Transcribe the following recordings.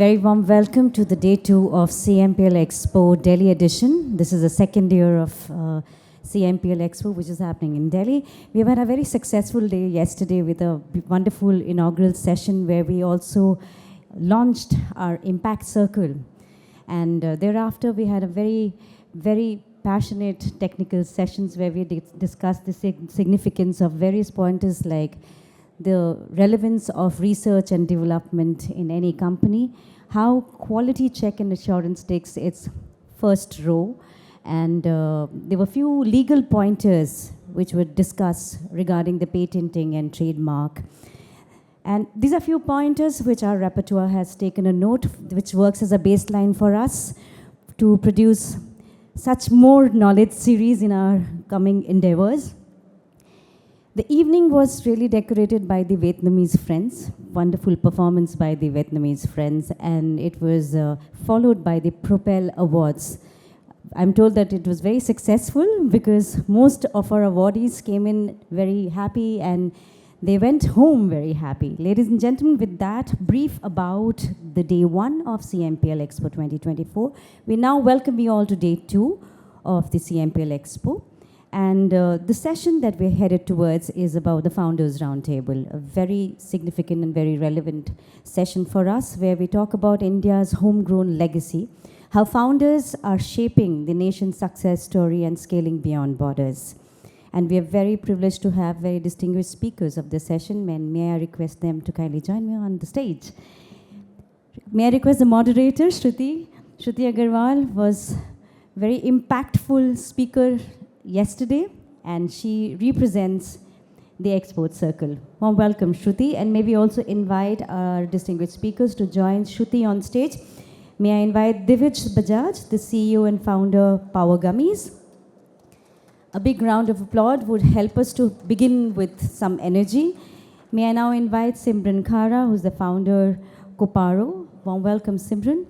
very warm welcome to the day 2 of CMPL Expo Delhi edition. This is the second year of CMPL Expo, which is happening in Delhi. We have had a very successful day yesterday with a wonderful inaugural session where we also launched our Impact Circle. And thereafter, we had a very passionate technical sessions where we discussed the significance of various pointers like the relevance of research and development in any company, how quality check and assurance takes its first row, and there were few legal pointers which were discussed regarding the patenting and trademark. And these are few pointers which our repertoire has taken a note, which works as a baseline for us to produce such more knowledge series in our coming endeavors. The evening was really decorated by the Vietnamese friends, wonderful performance by the Vietnamese friends, and it was followed by the Propel Awards. I'm told that it was very successful because most of our awardees came in very happy and they went home very happy. Ladies and gentlemen, with that brief about the day 1 of CMPL Expo 2024, we now welcome you all to day 2 of the CMPL Expo. And the session that we're headed towards is about the Founders Roundtable, a very significant and very relevant session for us, where we talk about India's homegrown legacy, how founders are shaping the nation's success story and scaling beyond borders. And we are very privileged to have very distinguished speakers of this session, and may I request them to kindly join me on the stage. May I request the moderator, Shruti Agarwal, was very impactful speaker yesterday, and she represents the Xport Circle. Warm welcome, Shruti, and maybe also invite our distinguished speakers to join Shruti on stage. May I invite Divij Bajaj, the CEO and founder, Power Gummies. A big round of applause would help us to begin with some energy. May I now invite Simran Khara, who's the founder, Koparo. Warm welcome, Simran.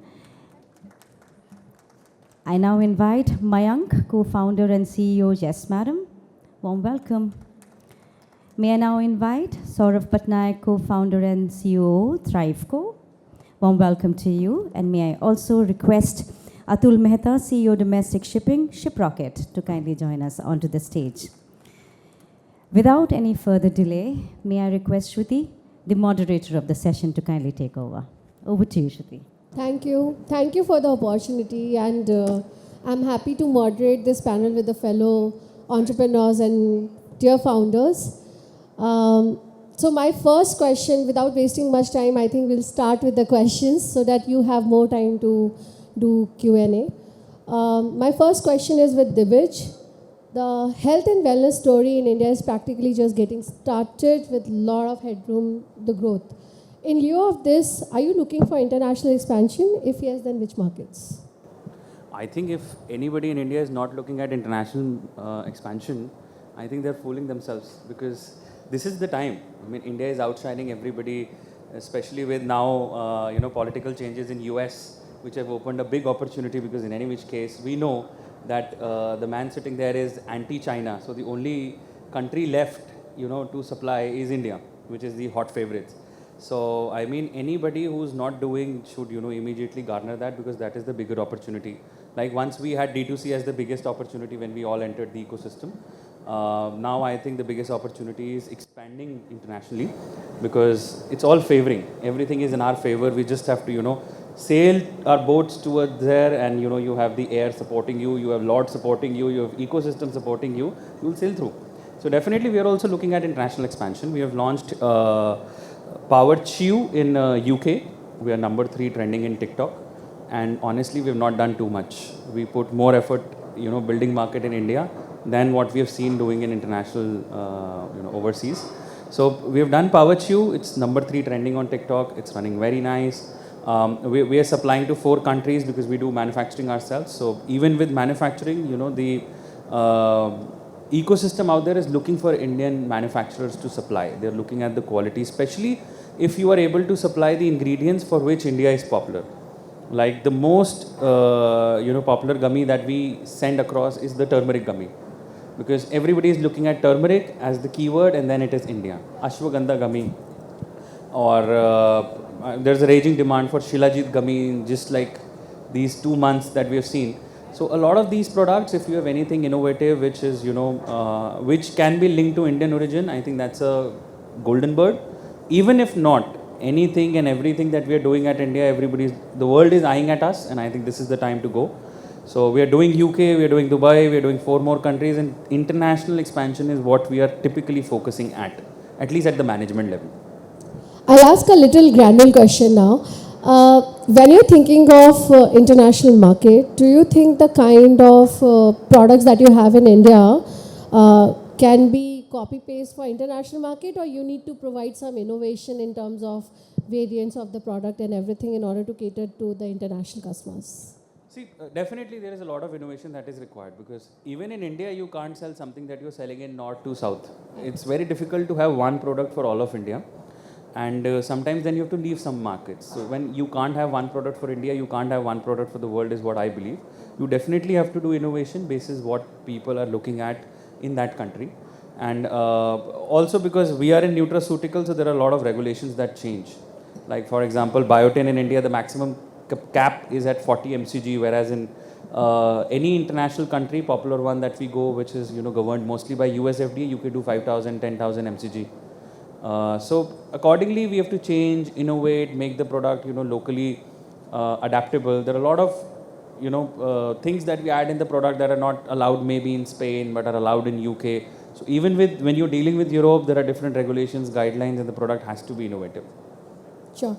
I now invite Mayank, co-founder and CEO, Yes Madam. Warm welcome. May I now invite Saurav Patanaik, co-founder and CEO, ThriveCo. Warm welcome to you. And may I also request Atul Mehta, CEO, Domestic Shipping, Shiprocket, to kindly join us onto the stage. Without any further delay, may I request Shruti, the moderator of the session, to kindly take over. Over to you, Shruti. Thank you. Thank you for the opportunity, and I'm happy to moderate this panel with the fellow entrepreneurs and dear founders. So my first question, without wasting much time, I think we'll start with the questions so that you have more time to do Q&A. My first question is with Divij. The health and wellness story in India is practically just getting started with a lot of headroom, the growth. In lieu of this, are you looking for international expansion? If yes, then which markets? I think if anybody in India is not looking at international expansion, I think they're fooling themselves, because this is the time. I mean, India is outshining everybody, especially with now, political changes in US, which have opened a big opportunity, because in any which case, we know that the man sitting there is anti-China. So the only country left, to supply is India, which is the hot favorites. So, I mean, anybody who's not doing should, immediately garner that, because that is the bigger opportunity. Like once we had D2C as the biggest opportunity when we all entered the ecosystem. Now I think the biggest opportunity is expanding internationally, because it's all favoring. Everything is in our favor. We just have to, sail our boats towards there, and, you have the air supporting you, you have Lord supporting you, you have ecosystem supporting you, you'll sail through. So definitely we are also looking at international expansion. We have launched Power Chew in UK. We are number 3 trending in TikTok, and honestly we have not done too much. We put more effort, building market in India than what we have seen doing in international, overseas. So we have done Power Chew. It's number 3 trending on TikTok. It's running very nice. We are supplying to 4 countries because we do manufacturing ourselves. So even with manufacturing, the ecosystem out there is looking for Indian manufacturers to supply. They're looking at the quality, especially if you are able to supply the ingredients for which India is popular. Like the most popular gummy that we send across is the turmeric gummy, because everybody is looking at turmeric as the keyword, and then it is India. Ashwagandha gummy, or there's a raging demand for Shilajit gummy in just like these 2 months that we have seen. So a lot of these products, if you have anything innovative which is, which can be linked to Indian origin, I think that's a golden bird. Even if not, anything and everything that we are doing at India, the world is eyeing at us, and I think this is the time to go. So we are doing UK, we are doing Dubai, we are doing 4 more countries, and international expansion is what we are typically focusing at least at the management level. I'll ask a little granular question now. When you're thinking of international market, do you think the kind of products that you have in India can be copy paste for international market, or you need to provide some innovation in terms of variants of the product and everything in order to cater to the international customers? See, definitely there is a lot of innovation that is required, because even in India you can't sell something that you're selling in north to south. It's very difficult to have one product for all of India. And sometimes then you have to leave some markets. So when you can't have one product for India, you can't have one product for the world, is what I believe. You definitely have to do innovation basis what people are looking at in that country. And also because we are in nutraceuticals, so there are a lot of regulations that change. Like for example, biotin in India, the maximum cap is at 40 mcg, whereas in any international country, popular one that we go, which is governed mostly by US FDA, you could do 5,000, 10,000 mcg. So accordingly, we have to change, innovate, make the product locally adaptable. There are a lot of things that we add in the product that are not allowed maybe in Spain but are allowed in UK. So even when you're dealing with Europe, there are different regulations, guidelines, and the product has to be innovative. Sure.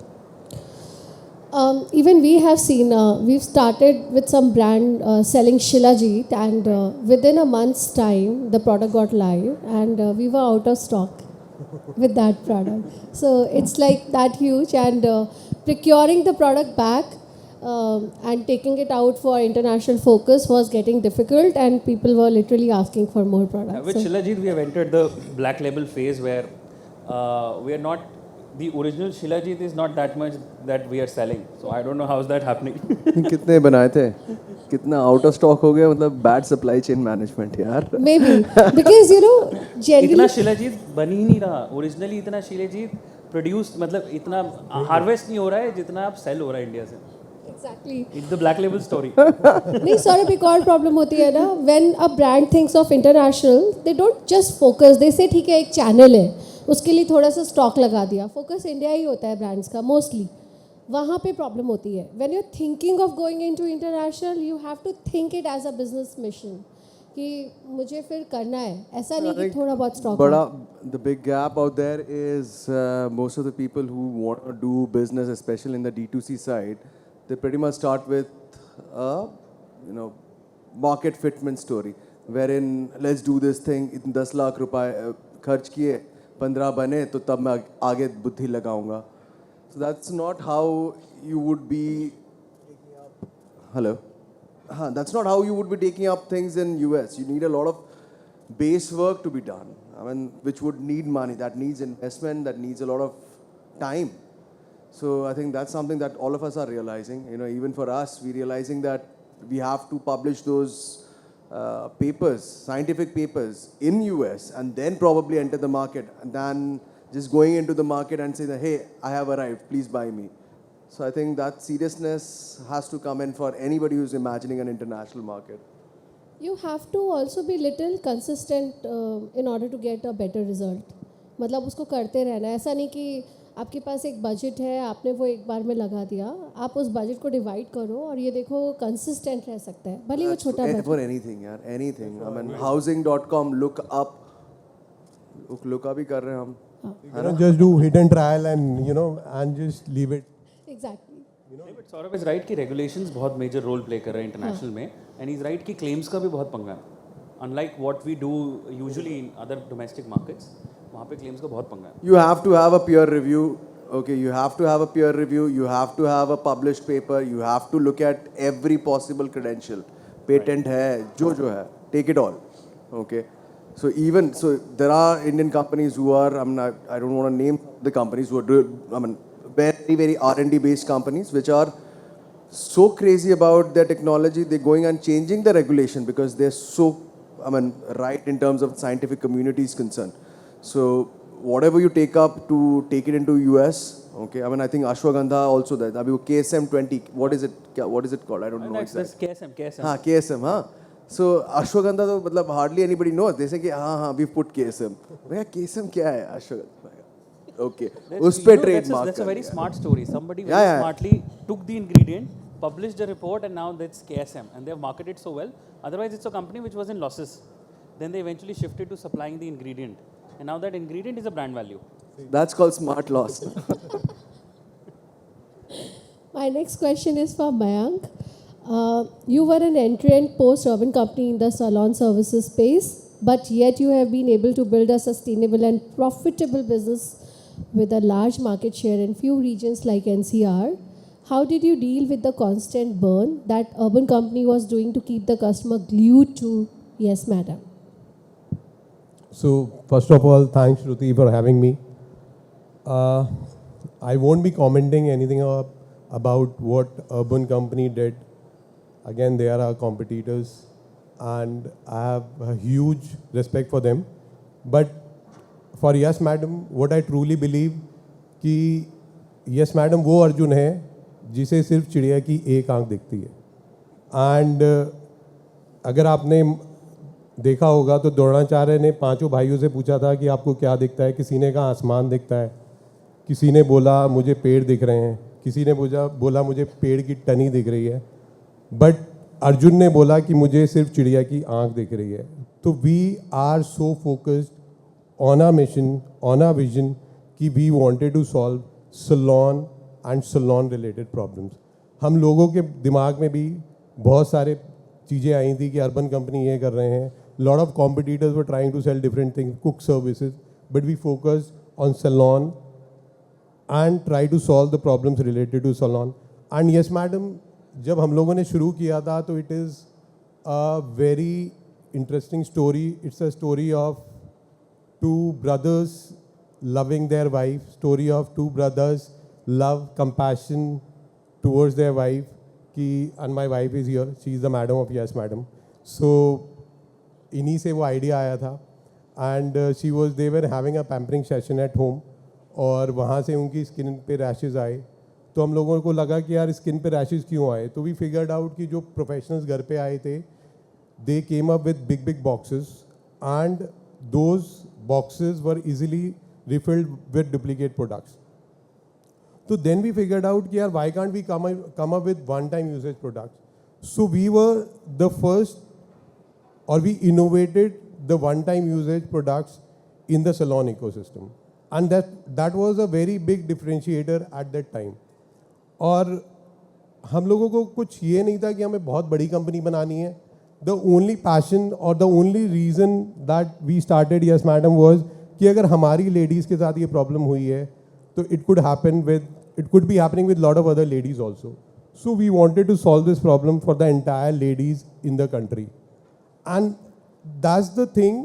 Even we have seen, we've started with some brand selling Shilajit, and within a month's time, the product got live, and we were out of stock with that product. So it's like that huge, and procuring the product back and taking it out for international focus was getting difficult, and people were literally asking for more products. With Shilajit, we have entered the black label phase where we are not, the original Shilajit is not that much that we are selling. So I don't know how is that happening. कितने बनाए थे, कितना out of stock हो गया, मतलब bad supply chain management यार. Maybe because generally इतना शिलाजीत बन ही नहीं रहा. ओरिजिनली इतना शिलाजीत प्रोड्यूस, मतलब इतना हार्वेस्ट नहीं हो रहा है जितना आप सेल हो रहा है इंडिया से. exactly. It's the black label story. नहीं सौरभ, एक और प्रॉब्लम होती है ना, when a brand thinks of international, they don't just focus, they say ठीक है एक चैनल है, उसके लिए थोड़ा सा स्टॉक लगा दिया. फोकस इंडिया ही होता है ब्रांड्स का मोस्टली. वहाँ पे प्रॉब्लम होती है. When you're thinking of going into international, you have to think it as a business mission कि मुझे फिर करना है, ऐसा नहीं कि थोड़ा बहुत स्टॉक. बड़ा the big gap out there is most of the people who want to do business, especially in the D2C side, they pretty much start with a market fitment story, wherein let's do this thing, 10 lakh रुपए खर्च किए, 15 बने तो तब मैं आगे बुद्धि लगाऊंगा. So that's not how you would be. Hello. That's not how you would be taking up things in US. You need a lot of base work to be done. I mean, which would need money. That needs investment. That needs a lot of time. So I think that's something that all of us are realizing. Even for us, we're realizing that we have to publish those papers, scientific papers in US, and then probably enter the market, and then just going into the market and saying that, hey, I have arrived, please buy me. So I think that seriousness has to come in for anybody who's imagining an international market. You have to also be little consistent in order to get a better result. मतलब उसको करते रहना है. ऐसा नहीं कि आपके पास एक बजट है, आपने वो एक बार में लगा दिया. आप उस बजट को डिवाइड करो और ये देखो कंसिस्टेंट रह सकता है, भले वो छोटा बजट. For anything, यार, anything. I mean, housing.com, look up भी कर रहे हैं हम. Just do hit and trial and and just leave it. Exactly. But Saurav is right कि regulations बहुत major role play कर रहे हैं international में, and he's right कि claims का भी बहुत पंगा है. Unlike what we do usually in other domestic markets, वहाँ पे claims का बहुत पंगा है. You have to have a peer review. Okay, you have to have a peer review. You have to have a published paper. You have to look at every possible credential. Patent है, जो है, take it all. Okay. So there are Indian companies who are, I don't want to name the companies who are very, very R&D based companies which are so crazy about their technology, they're going and changing the regulation because they're so, right in terms of scientific community is concerned. So whatever you take up to take it into US. Okay, I mean, I think Ashwagandha also that. अभी वो KSM 20, what is it called? I don't know That's exactly. KSM. हाँ, KSM, हाँ. So Ashwagandha तो मतलब hardly anybody knows. They say कि हाँ, we've put KSM. भैया KSM क्या है? Ashwagandha. Okay, उस पे trademark. That's a very smart story. Somebody very Yeah. smartly took the ingredient, published a report, and now that's KSM, and they have marketed so well. Otherwise, it's a company which was in losses. Then they eventually shifted to supplying the ingredient, and now that ingredient is a brand value. That's called smart loss. My next question is for Mayank. You were an entrant post-urban company in the salon services space, but yet you have been able to build a sustainable and profitable business with a large market share in few regions like NCR. How did you deal with the constant burn that urban company was doing to keep the customer glued to Yes Madam? So, first of all, thanks, Shruti, for having me. I won't be commenting anything about what urban company did. Again, they are our competitors, and I have a huge respect for them. But for Yes Madam, what I truly believe कि Yes Madam वो अर्जुन है जिसे सिर्फ चिड़िया की एक आंख दिखती है. एंड अगर आपने देखा होगा तो द्रोणाचार्य ने 5 भाइयों से पूछा था कि आपको क्या दिखता है. किसी ने कहा आसमान दिखता है, किसी ने बोला मुझे पेड़ दिख रहे हैं, किसी ने बोला मुझे पेड़ की टनी दिख रही है, बट अर्जुन ने बोला कि मुझे सिर्फ चिड़िया की आंख दिख रही है. तो we are so focused on our mission, on our vision कि we wanted to solve salon and salon related problems. हम लोगों के दिमाग में भी बहुत सारे चीज़ें आई थी कि अर्बन कंपनी ये कर रहे हैं. Lot of competitors were trying to sell different things, cook services, but we focused on salon and try to solve the problems related to salon. And Yes Madam, जब हम लोगों ने शुरू किया था तो it is a very interesting story. It's a story of 2 brothers loving their wife, story of 2 brothers love, compassion towards their wife. And my wife is here, she is the madam of Yes Madam. So इन्हीं से वो idea आया था. And they were having a pampering session at home. और वहाँ से उनकी skin पे रैशेस आए. तो हम लोगों को लगा कि यार स्किन पे रैशेस क्यों आए. तो वी फिगर्ड आउट कि जो प्रोफेशनल्स घर पे आए थे, they came up with big boxes, and those boxes were easily refilled with duplicate products. तो देन वी फिगर्ड आउट कि यार why can't we come up with one time usage products. So we were the first, और we innovated the one time usage products in the salon ecosystem. And that was a very big differentiator at that time. और हम लोगों को कुछ ये नहीं था कि हमें बहुत बड़ी कंपनी बनानी है. The only passion or the only reason that we started Yes Madam was कि अगर हमारी लेडीज़ के साथ ये प्रॉब्लम हुई है तो it could be happening with lot of other ladies also. So we wanted to solve this problem for the entire ladies in the country. And that's the thing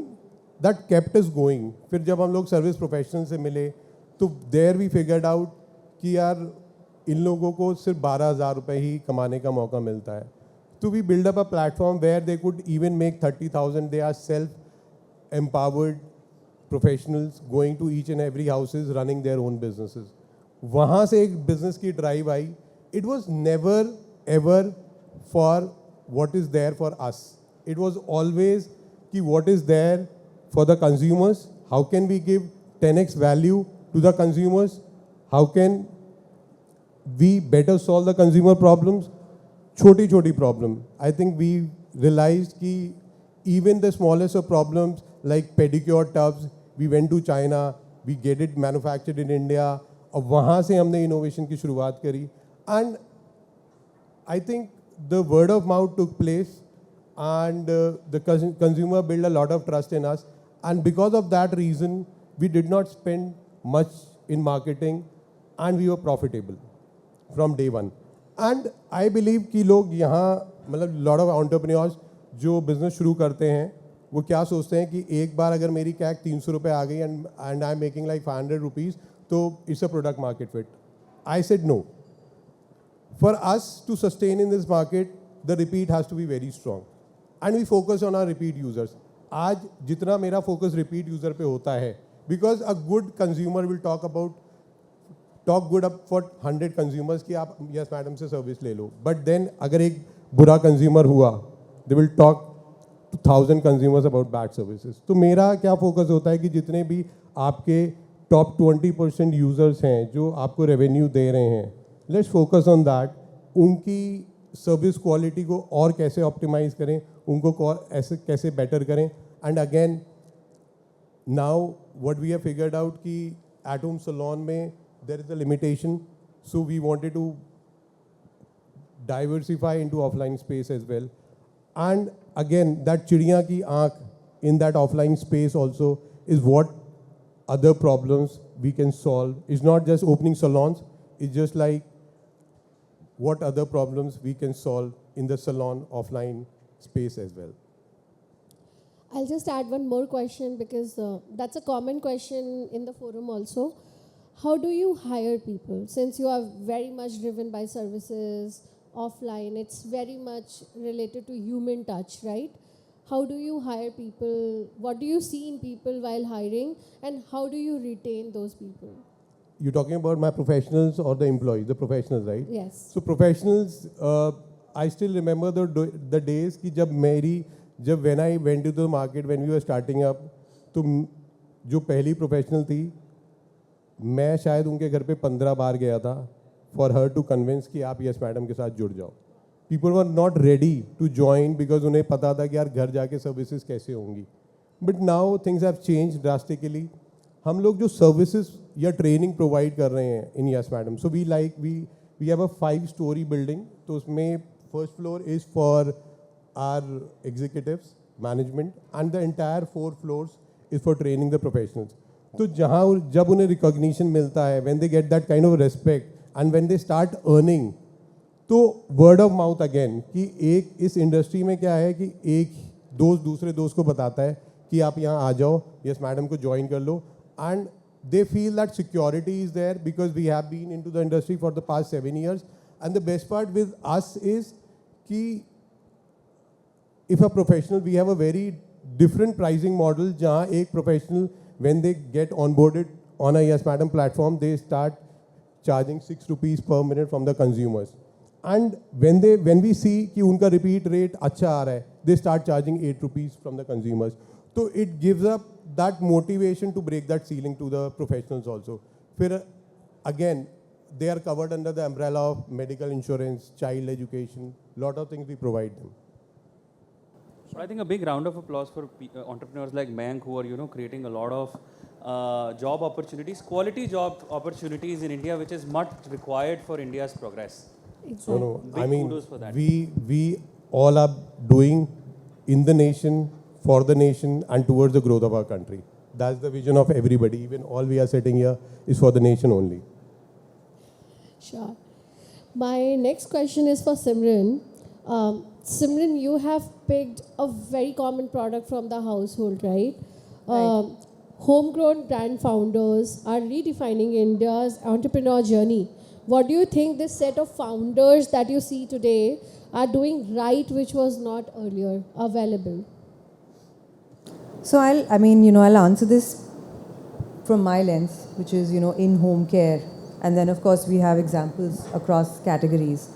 that kept us going. फिर जब हम लोग service professional से मिले तो there we figured out कि यार इन लोगों को सिर्फ 12,000 रुपये ही कमाने का मौका मिलता है. तो we build up a platform where they could even make 30,000. They are self empowered professionals going to each and every houses running their own businesses. वहाँ से एक बिजनेस की ड्राइव आई. It was never ever for what is there for us. It was always कि what is there for the consumers, how can we give 10x value to the consumers, how can we better solve the consumer problems, choti problem. I think we realized ki even the smallest of problems like pedicure tubs, we went to China, we get it manufactured in India, और वहाँ से हमने innovation की शुरुआत करी. And I think the word of mouth took place, and the consumer built a lot of trust in us. And because of that reason, we did not spend much in marketing, and we were profitable from day one. And I believe कि लोग यहाँ मतलब lot of entrepreneurs जो business शुरू करते हैं वो क्या सोचते हैं कि एक बार अगर मेरी कैक 300 रुपये आ गई and I'm making like 500 rupees, तो it's a product market fit. I said no. For us to sustain in this market, the repeat has to be very strong. And we focus on our repeat users. आज जितना मेरा focus repeat user पे होता है Because a good consumer will talk good up for 100 consumers कि आप yes madam से service ले लो. But then अगर एक बुरा consumer हुआ, they will talk to 1,000 consumers about bad services. तो मेरा क्या focus होता है कि जितने भी आपके top 20% users हैं जो आपको revenue दे रहे हैं, let's focus on that. उनकी service quality को और कैसे optimize करें, उनको ऐसे कैसे better करें. And again, now what we have figured out कि at home salon में there is a limitation, so we wanted to diversify into offline space as well. And again, that chidiya ki aankh in that offline space also is what other problems we can solve. It's not just opening salons, it's just like what other problems we can solve in the salon offline space as well. I'll just add one more question because that's a common question in the forum also. How do you hire people? Since you are very much driven by services, offline, it's very much related to human touch, right? How do you hire people? What do you see in people while hiring? And how do you retain those people? You're talking about my professionals or the employees, the professionals, right? Yes. So professionals, I still remember the days कि when I went to the market, when we were starting up, तो जो पहली professional थी, मैं शायद उनके घर पे 15 बार गया था for her to convince कि आप yes madam के साथ जुड़ जाओ. People were not ready to join because उन्हें पता था कि यार घर जाके services कैसे होंगी. But now things have changed drastically. हम लोग जो services या training provide कर रहे हैं in yes madam. So we have a 5-story building. तो उसमें first floor is for our executives, management, and the entire 4 floors is for training the professionals. तो जब उन्हें recognition मिलता है, when they get that kind of respect and when they start earning, तो word of mouth again कि एक इस industry में क्या है कि एक दोस्त दूसरे दोस्त को बताता है कि आप यहाँ आ जाओ, yes madam को join कर लो, and they feel that security is there because we have been into the industry for the past 7 years. And the best part with us is कि if a professional, we have a very different pricing model जहाँ एक professional when they get onboarded on a yes madam platform, they start charging 6 rupees per minute from the consumers. And when we see कि उनका repeat rate अच्छा आ रहा है, they start charging 8 rupees from the consumers. So it gives up that motivation to break that ceiling to the professionals also. फिर again, they are covered under the umbrella of medical insurance, child education, lot of things we provide them. So I think a big round of applause for entrepreneurs like Mayank who are, creating a lot of job opportunities, quality job opportunities in India, which is much required for India's progress. Exactly. No, Big I mean, kudos for that. we all are doing in the nation, for the nation, and towards the growth of our country. That's the vision of everybody. Even all we are sitting here is for the nation only. Sure. My next question is for Simran. Simran, you have picked a very common product from the household, right? Homegrown brand founders are redefining India's entrepreneur journey. What do you think this set of founders that you see today are doing right, which was not earlier available? So I'll answer this from my lens, which is, in home care. And then, of course, we have examples across categories.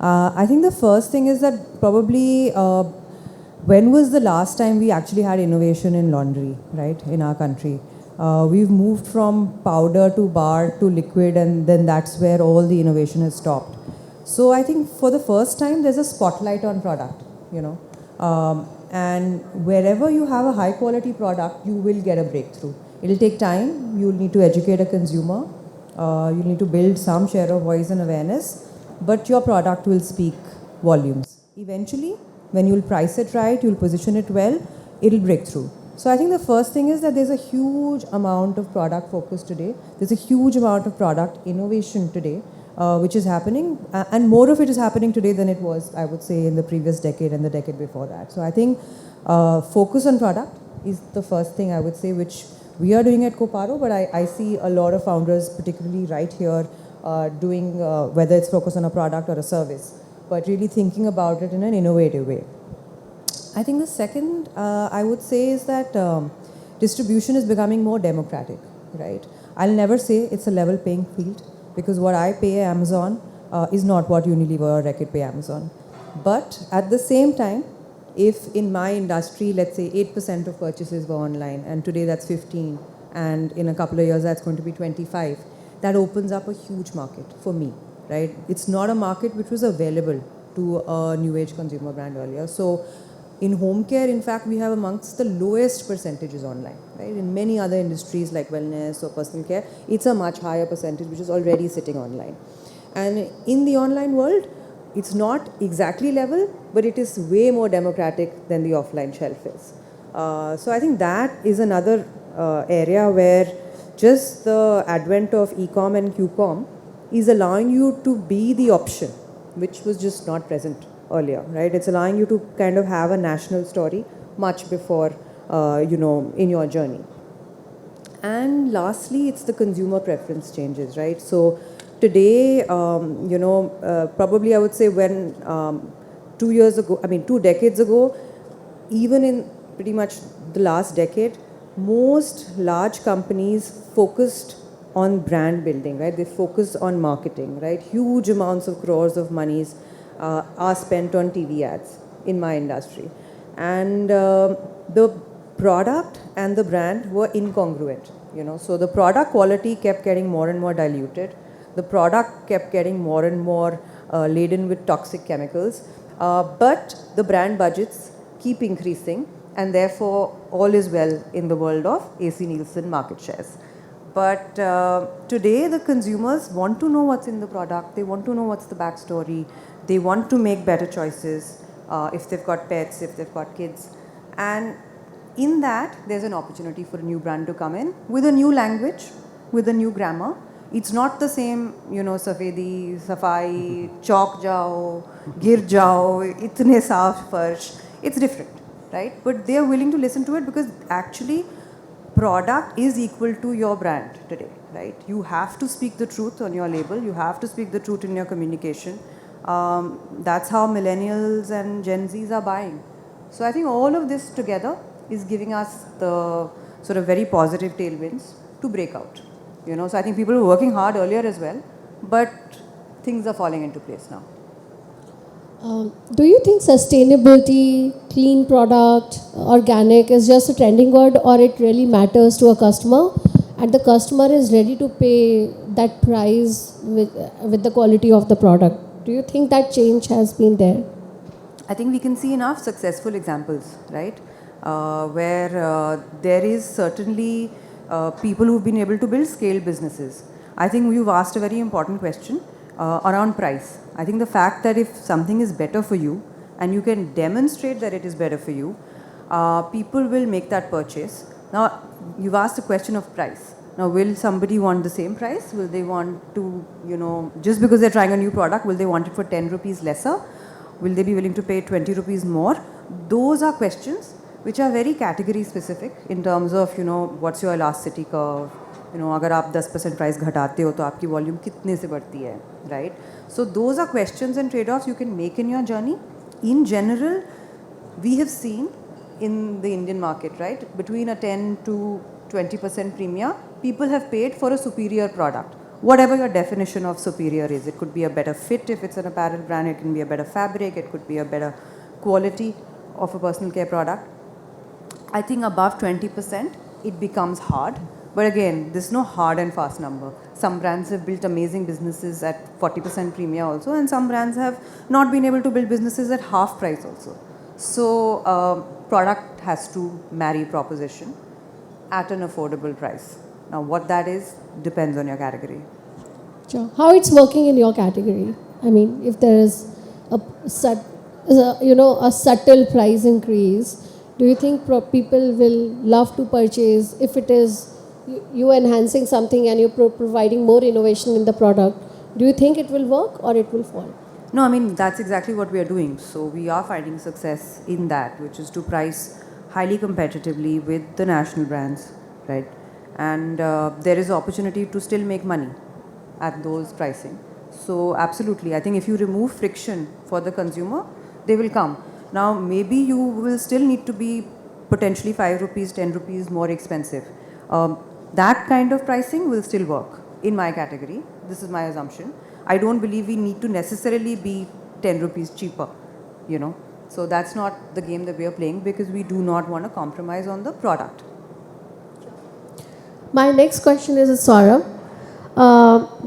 I think the first thing is that probably when was the last time we actually had innovation in laundry, right, in our country? We've moved from powder to bar to liquid, and then that's where all the innovation has stopped. So I think for the first time, there's a spotlight on product, and wherever you have a high quality product, you will get a breakthrough. It'll take time. You'll need to educate a consumer. You need to build some share of voice and awareness, but your product will speak volumes. Eventually, when you'll price it right, you'll position it well, it'll break through. So I think the first thing is that there's a huge amount of product focus today. There's a huge amount of product innovation today, which is happening, and more of it is happening today than it was, I would say, in the previous decade and the decade before that. So I think focus on product is the first thing I would say, which we are doing at Koparo, but I see a lot of founders, particularly right here, doing, whether it's focus on a product or a service, but really thinking about it in an innovative way. I think the second I would say is that distribution is becoming more democratic, right? I'll never say it's a level paying field because what I pay Amazon is not what Unilever or Reckitt pay Amazon. But at the same time, if in my industry, let's say 8% of purchases were online and today that's 15 and in a couple of years that's going to be 25, that opens up a huge market for me, right? It's not a market which was available to a new age consumer brand earlier. So in home care, in fact, we have amongst the lowest percentages online, right? In many other industries like wellness or personal care, it's a much higher percentage which is already sitting online. And in the online world, it's not exactly level, but it is way more democratic than the offline shelf is. So I think that is another area where just the advent of e-com and q-com is allowing you to be the option, which was just not present earlier, right? It's allowing you to kind of have a national story much before, in your journey. And lastly, it's the consumer preference changes, right? So today, probably I would say when 2 decades ago, even in pretty much the last decade, most large companies focused on brand building, right? They focused on marketing, right? Huge amounts of crores of monies are spent on TV ads in my industry. And the product and the brand were incongruent, So the product quality kept getting more and more diluted. The product kept getting more and more laden with toxic chemicals. But the brand budgets keep increasing, and therefore all is well in the world of AC Nielsen market shares. But today the consumers want to know what's in the product. They want to know what's the backstory. They want to make better choices if they've got pets, if they've got kids. And in that, there's an opportunity for a new brand to come in with a new language, with a new grammar. It's not the same, safedi, safai, chalk jao, gir jao, itne saaf farsh. It's different, right? But they are willing to listen to it because actually product is equal to your brand today, right? You have to speak the truth on your label. You have to speak the truth in your communication. That's how millennials and Gen Zs are buying. So I think all of this together is giving us the sort of very positive tailwinds to break out. So I think people were working hard earlier as well, but things are falling into place now. Do you think sustainability, clean product, organic is just a trending word, or it really matters to a customer and the customer is ready to pay that price with the quality of the product? Do you think that change has been there? I think we can see enough successful examples, right? Where there is certainly people who've been able to build scale businesses. I think you've asked a very important question around price. I think the fact that if something is better for you and you can demonstrate that it is better for you, people will make that purchase. Now, you've asked a question of price. Now, will somebody want the same price? Will they want to, just because they're trying a new product, will they want it for 10 rupees lesser? Will they be willing to pay 20 rupees more? Those are questions which are very category specific in terms of, what's your elasticity curve? अगर आप 10% price घटाते हो तो आपकी volume कितने से बढ़ती है, right? So those are questions and trade-offs you can make in your journey. In general, we have seen in the Indian market, right, between a 10 to 20% premium, people have paid for a superior product. Whatever your definition of superior is, it could be a better fit if it's an apparel brand, it can be a better fabric, it could be a better quality of a personal care product. I think above 20%, it becomes hard. But again, there's no hard and fast number. Some brands have built amazing businesses at 40% premium also, and some brands have not been able to build businesses at half price also. So product has to marry proposition at an affordable price. Now what that is depends on your category. Sure. How it's working in your category? I mean, if there is a subtle price increase, do you think people will love to purchase if it is you enhancing something and you're providing more innovation in the product? Do you think it will work or it will fall? No, I mean, that's exactly what we are doing. So we are finding success in that, which is to price highly competitively with the national brands, right? And there is opportunity to still make money at those pricing. So absolutely, I think if you remove friction for the consumer, they will come. Now, maybe you will still need to be potentially 5 rupees, 10 rupees more expensive. That kind of pricing will still work in my category. This is my assumption. I don't believe we need to necessarily be 10 rupees cheaper, you know. So that's not the game that we are playing because we do not want to compromise on the product. My next question is Saurav.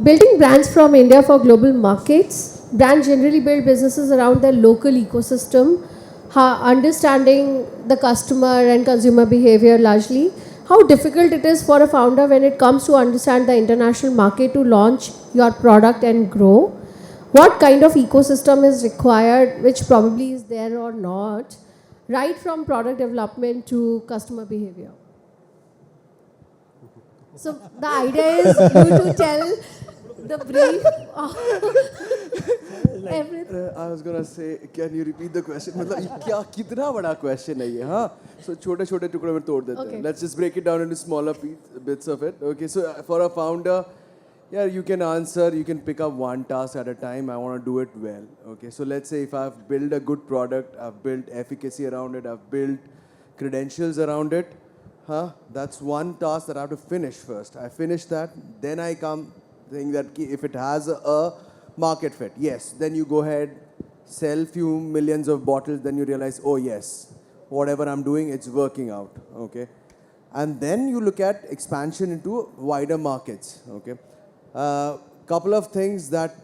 Building brands from India for global markets. Brands generally build businesses around their local ecosystem, understanding the customer and consumer behavior largely. How difficult it is for a founder when it comes to understand the international market to launch your product and grow? What kind of ecosystem is required, which probably is there or not, right from product development to customer behavior? So the idea is you to tell the brief of everything. I was gonna say, can you repeat the question? मतलब क्या कितना बड़ा question है ये, हाँ? So छोटे-छोटे टुकड़ों में तोड़ देते हैं. Okay. Let's just break it down into smaller bits of it. Okay, so for a founder, yeah, you can answer, you can pick up one task at a time. I want to do it well. Okay, so let's say if I've built a good product, I've built efficacy around it, I've built credentials around it, that's one task that I have to finish first. I finish that, then I come saying that if it has a market fit, yes, then you go ahead, sell few millions of bottles, then you realize, oh yes, whatever I'm doing, it's working out. Okay, and then you look at expansion into wider markets. Okay. Couple of things that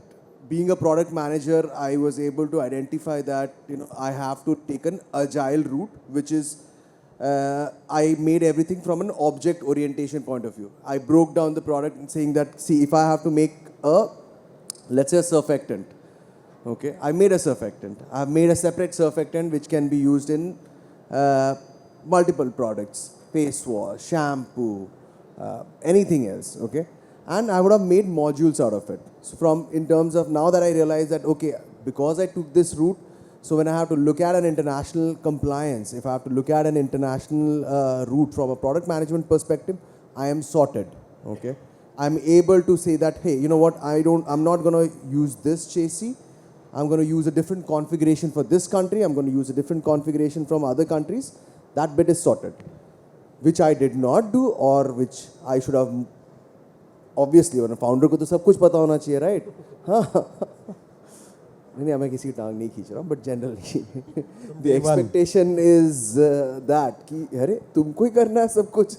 being a product manager, I was able to identify that, I have to take an agile route, which is, I made everything from an object orientation point of view. I broke down the product and saying that, see, if I have to make let's say a surfactant, okay, I made a surfactant. I've made a separate surfactant which can be used in multiple products, face wash, shampoo, anything else, okay. And I would have made modules out of it. So in terms of now that I realize that, okay, because I took this route, so when I have to look at an international compliance, if I have to look at an international route from a product management perspective, I am sorted, okay. I'm able to say that, hey, you know what, I'm not going to use this chassis. I'm going to use a different configuration for this country. I'm going to use a different configuration from other countries. That bit is sorted, which I did not do or which I should have. Obviously, when a founder को तो सब कुछ पता होना चाहिए, right? नहीं, मैं किसी की टांग नहीं खींच रहा हूँ, but generally, the expectation is that कि अरे तुमको ही करना है सब कुछ,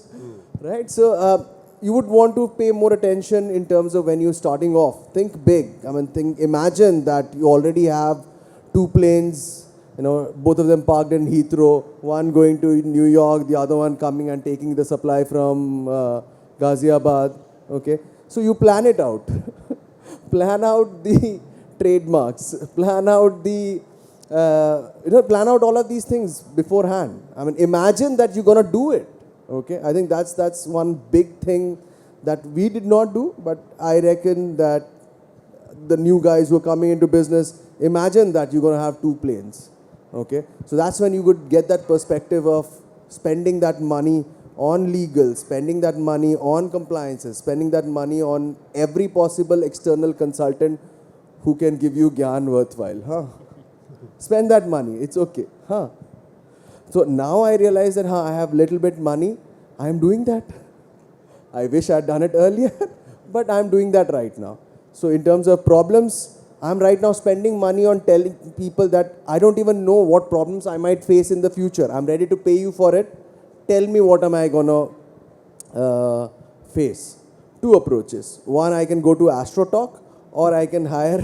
right? So you would want to pay more attention in terms of when you're starting off. Think big. I mean, imagine that you already have 2 planes, both of them parked in Heathrow, one going to New York, the other one coming and taking the supply from Ghaziabad. Okay, so you plan it out. Plan out the trademarks. Plan out the, plan out all of these things beforehand. I mean, imagine that you're gonna do it. Okay, I think that's one big thing that we did not do, but I reckon that the new guys who are coming into business, imagine that you're gonna have 2 planes. Okay, so that's when you would get that perspective of spending that money on legal, spending that money on compliances, spending that money on every possible external consultant who can give you gyan worthwhile. Spend that money, it's okay. So now I realize that I have little bit money, I am doing that. I wish I had done it earlier, but I am doing that right now. So in terms of problems, I am right now spending money on telling people that I don't even know what problems I might face in the future. I'm ready to pay you for it. Tell me what am I gonna face. 2 approaches. One, I can go to AstroTalk, or I can hire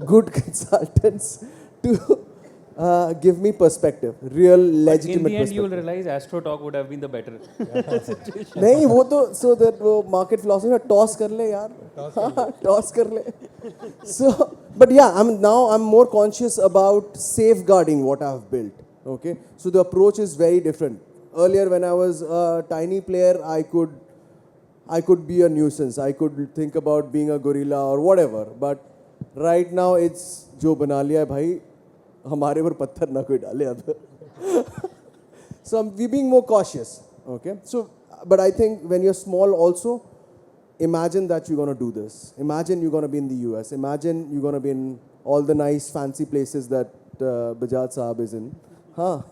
good consultants to give me perspective, real legitimate perspective. In the end, you will realize AstroTalk would have been the better situation. नहीं वो तो so that वो market philosophy में toss कर ले यार, toss कर ले. So, but yeah, I'm more conscious about safeguarding what I've built. Okay, so the approach is very different. Earlier, when I was a tiny player, I could be a nuisance. I could think about being a gorilla or whatever. But right now, it's जो बना लिया है भाई, हमारे पर पत्थर ना कोई डाले अब. So we're being more cautious. Okay. So, but I think when you're small, also imagine that you're gonna do this. Imagine you're gonna be in the US. Imagine you're gonna be in all the nice fancy places that Bajaj Saab is in. हाँ,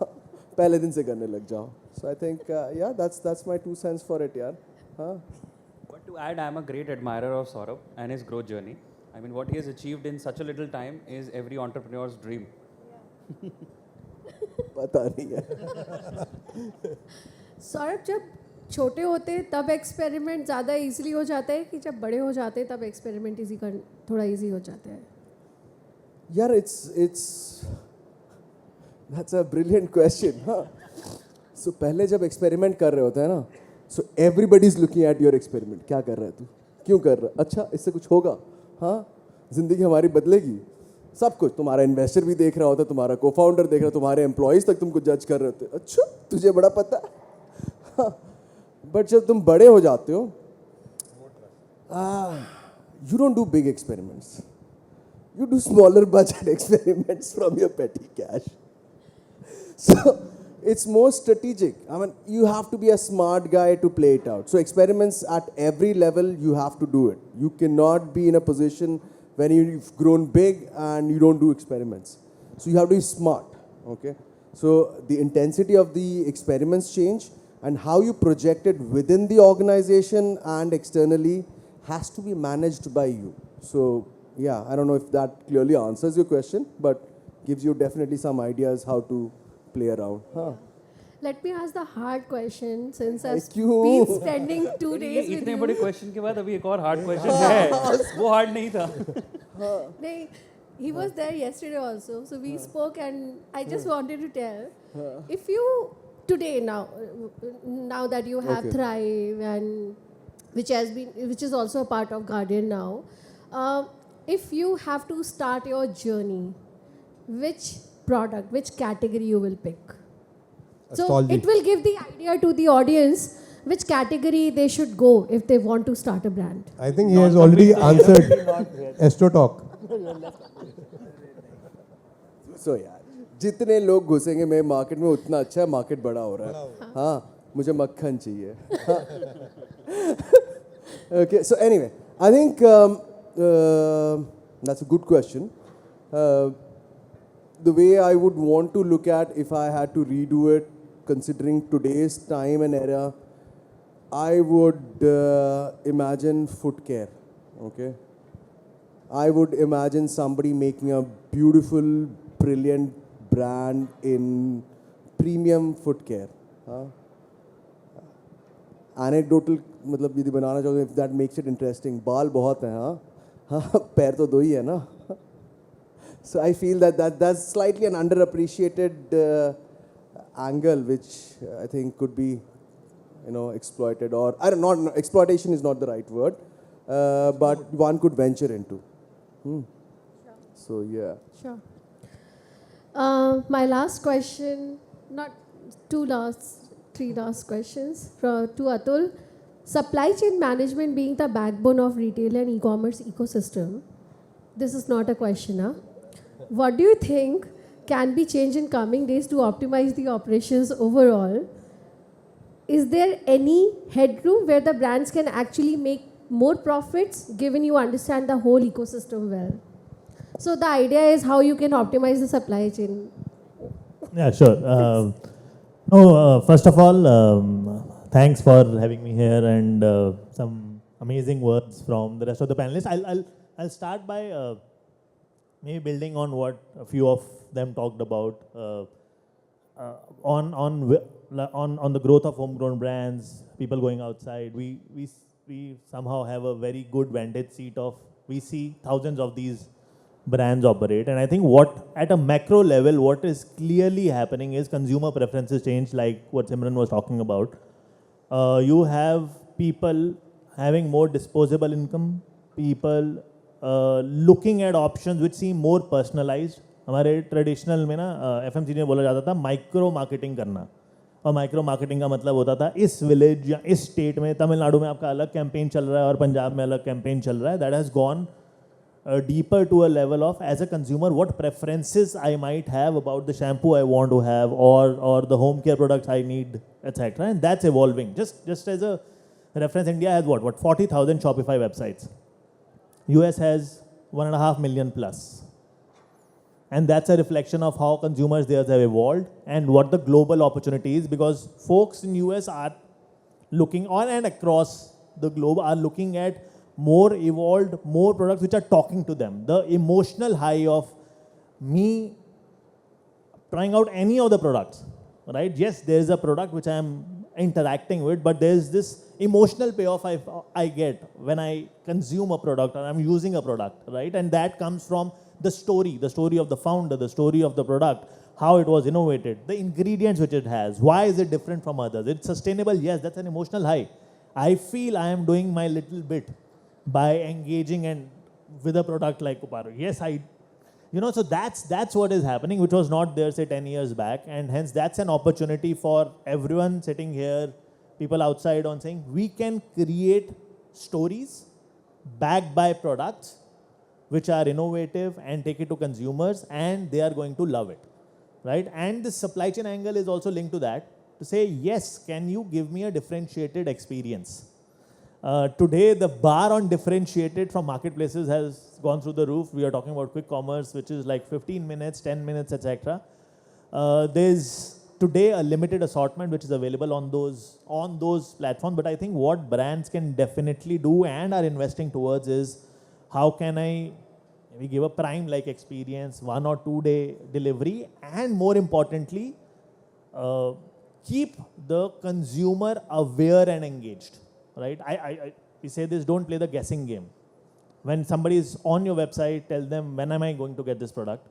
पहले दिन से करने लग जाओ. So I think, yeah, that's my 2 cents for it, yeah. Huh? But to add, I'm a great admirer of Saurav and his growth journey. I mean, what he has achieved in such a little time is every entrepreneur's dream. पता नहीं है. सौरभ, जब छोटे होते तब experiment ज़्यादा easily हो जाता है कि जब बड़े हो जाते तब एक्सपेरिमेंट थोड़ा इजी हो जाता है? यार, it's that's a brilliant question, huh? So पहले जब एक्सपेरिमेंट कर रहे होते हैं ना, so everybody is looking at your experiment. क्या कर रहा है तू? क्यों कर रहा है? अच्छा, इससे कुछ होगा? हाँ, जिंदगी हमारी बदलेगी. सब कुछ, तुम्हारा इन्वेस्टर भी देख रहा होता है, तुम्हारा को फाउंडर देख रहा है, तुम्हारे एम्प्लॉयज़ तक तुमको जज कर रहे होते हैं. अच्छा, तुझे बड़ा पता है. बट जब तुम बड़े हो जाते हो, you don't do big experiments. You do smaller budget experiments from your petty cash. So it's more strategic. I mean, you have to be a smart guy to play it out. So experiments at every level, you have to do it. You cannot be in a position when you've grown big and you don't do experiments. So you have to be smart, okay? So the intensity of the experiments change, and how you project it within the organization and externally has to be managed by you. So yeah, I don't know if that clearly answers your question, but gives you definitely some ideas how to play around. Huh? Let me ask the hard question, since I've क्यों? been spending 2 days with इतने you. बड़े question के बाद अभी एक और hard question है. वो हार्ड नहीं था. नहीं, he was there yesterday also, so we spoke, and I just wanted to tell, if you today now that you have Okay. Thrive, and which is also a part of Guardian now, if you have to start your journey, which product, which category you will pick? So Astrology. it will give the idea to the audience which category they should go if they want to start a brand. I think he has already answered Astro Talk. So यार, जितने लोग घुसेंगे मेरे market में उतना अच्छा market बड़ा हो रहा है. हाँ, मुझे मक्खन चाहिए. Okay, so anyway, I think that's a good question. The way I would want to look at if I had to redo it, considering today's time and era, I would imagine foot care, okay? I would imagine somebody making a beautiful, brilliant brand in premium foot care. Anecdotal, मतलब यदि बनाना चाहोगे, if that makes it interesting. बाल बहुत हैं, हाँ, पैर तो दो ही है ना. So I feel that's slightly an underappreciated angle, which I think could be, exploited, or I don't know, exploitation is not the right word, but one could venture into. Sure. So yeah. Sure. My last question, not three last questions to Atul. Supply chain management being the backbone of retail and e-commerce ecosystem. This is not a question, huh? What do you think can be changed in coming days to optimize the operations overall? Is there any headroom where the brands can actually make more profits, given you understand the whole ecosystem well? So the idea is how you can optimize the supply chain. Yeah, sure. First of all, thanks for having me here, and some amazing words from the rest of the panelists. I'll start by maybe building on what a few of them talked about on the growth of homegrown brands, people going outside. We somehow have a very good vantage seat of, we see thousands of these brands operate, and I think what at a macro level, what is clearly happening is consumer preferences change, like what Simran was talking about. You have people having more disposable income, people looking at options which seem more personalized. हमारे traditional में ना FMCG में बोला जाता था micro marketing करना, और micro marketing का मतलब होता था इस विलेज या इस स्टेट में, तमिलनाडु में आपका अलग कैंपेन चल रहा है और पंजाब में अलग कैंपेन चल रहा है. That has gone deeper to a level of, as a consumer, what preferences I might have about the shampoo I want to have, or the home care products I need, etc. And that's evolving. Just as a reference, India has what 40,000 Shopify websites. US has 1.5 million plus. And that's a reflection of how consumers there have evolved and what the global opportunity is, because folks in US are looking on and across the globe are looking at more evolved, more products which are talking to them. The emotional high of me trying out any of the products, right? Yes, there is a product which I am interacting with, but there's this emotional payoff I get when I consume a product or I'm using a product, right? And that comes from the story of the founder, the story of the product, how it was innovated, the ingredients which it has, why is it different from others? It's sustainable, yes, that's an emotional high. I feel I am doing my little bit by engaging and with a product like Koparo. Yes, so that's what is happening, which was not there, say, 10 years back. And hence, that's an opportunity for everyone sitting here, people outside on saying, we can create stories backed by products which are innovative and take it to consumers, and they are going to love it, right? And the supply chain angle is also linked to that, to say, yes, can you give me a differentiated experience? Today, the bar on differentiated from marketplaces has gone through the roof. We are talking about quick commerce, which is like 15 minutes, 10 minutes, etc. There's today a limited assortment which is available on those platforms. But I think what brands can definitely do and are investing towards is, how can I maybe give a Prime-like experience, 1 or 2 day delivery, and more importantly, keep the consumer aware and engaged. Right? We say this, don't play the guessing game. When somebody is on your website, tell them, when am I going to get this product?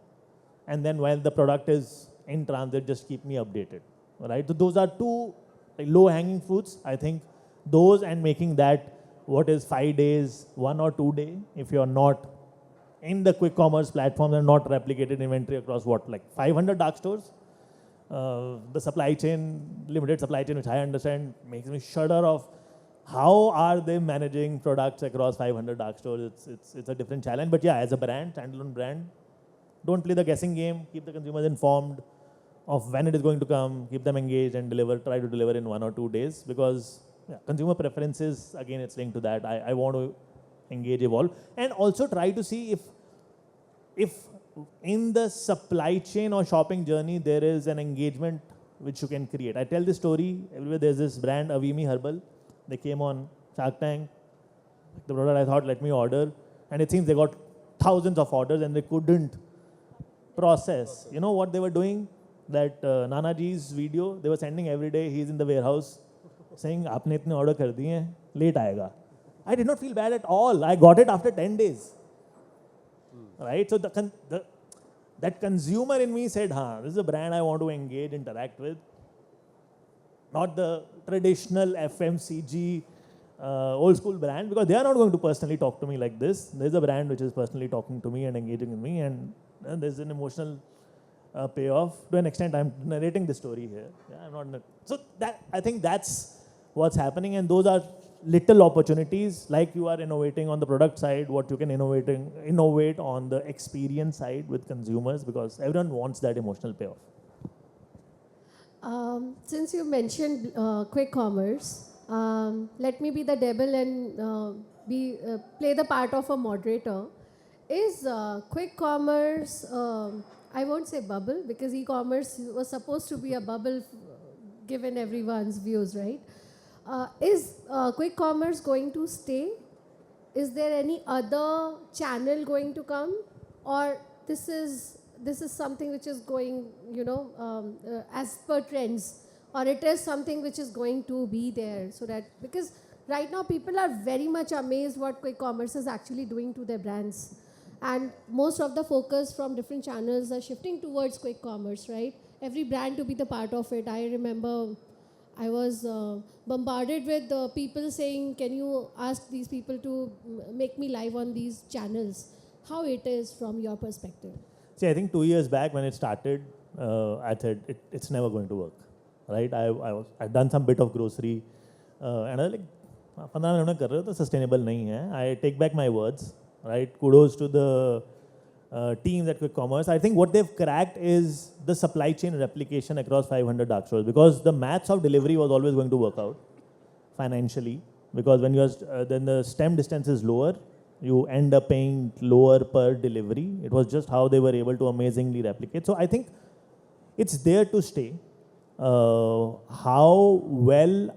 And then while the product is in transit, just keep me updated. Right? So those are two low-hanging fruits. I think those, and making that what is 5 days, 1 or 2 day, if you're not in the quick commerce platforms and not replicated inventory across 500 dark stores. The supply chain, limited supply chain, which I understand, makes me shudder of how are they managing products across 500 dark stores. It's a different challenge. But yeah, as a brand, standalone brand, don't play the guessing game. Keep the consumers informed of when it is going to come. Keep them engaged and try to deliver in 1 or 2 days. Because consumer preferences, again, it's linked to that. I want to engage, evolve. And also try to see if in the supply chain or shopping journey, there is an engagement which you can create. I tell this story everywhere. There's this brand, Avimi Herbal. They came on Shark Tank. The product, I thought, let me order. And it seems they got thousands of orders and they couldn't process. You know what they were doing? That Nanaji's video, they were sending every day. He's in the warehouse saying, "Aapne itne order kar diye hain, late aayega." I did not feel bad at all. I got it after 10 days. Right? So that consumer in me said, this is a brand I want to engage, interact with. Not the traditional FMCG old school brand, because they are not going to personally talk to me like this. There's a brand which is personally talking to me and engaging with me, and there's an emotional payoff. To an extent, I'm narrating the story here. Yeah, I'm not. So I think that's what's happening, and those are little opportunities. Like you are innovating on the product side, what you can innovate on the experience side with consumers, because everyone wants that emotional payoff. Since you mentioned quick commerce, let me be the devil and play the part of a moderator. Is quick commerce, I won't say bubble, because e-commerce was supposed to be a bubble given everyone's views, right? Is quick commerce going to stay? Is there any other channel going to come? Or this is something which is going, as per trends, or it is something which is going to be there, so that, because right now people are very much amazed what quick commerce is actually doing to their brands, and most of the focus from different channels are shifting towards quick commerce, right? Every brand to be the part of it. I remember I was bombarded with people saying, can you ask these people to make me live on these channels? How it is from your perspective? See, I think 2 years back when it started, I said it's never going to work, right? I've done some bit of grocery, and I was like, 15 minute kar rahe ho, to sustainable nahi hai. I take back my words, right? Kudos to the teams at Quick Commerce. I think what they've cracked is the supply chain replication across 500 dark stores, because the maths of delivery was always going to work out financially, because when then the stem distance is lower, you end up paying lower per delivery. It was just how they were able to amazingly replicate. So I think it's there to stay. How well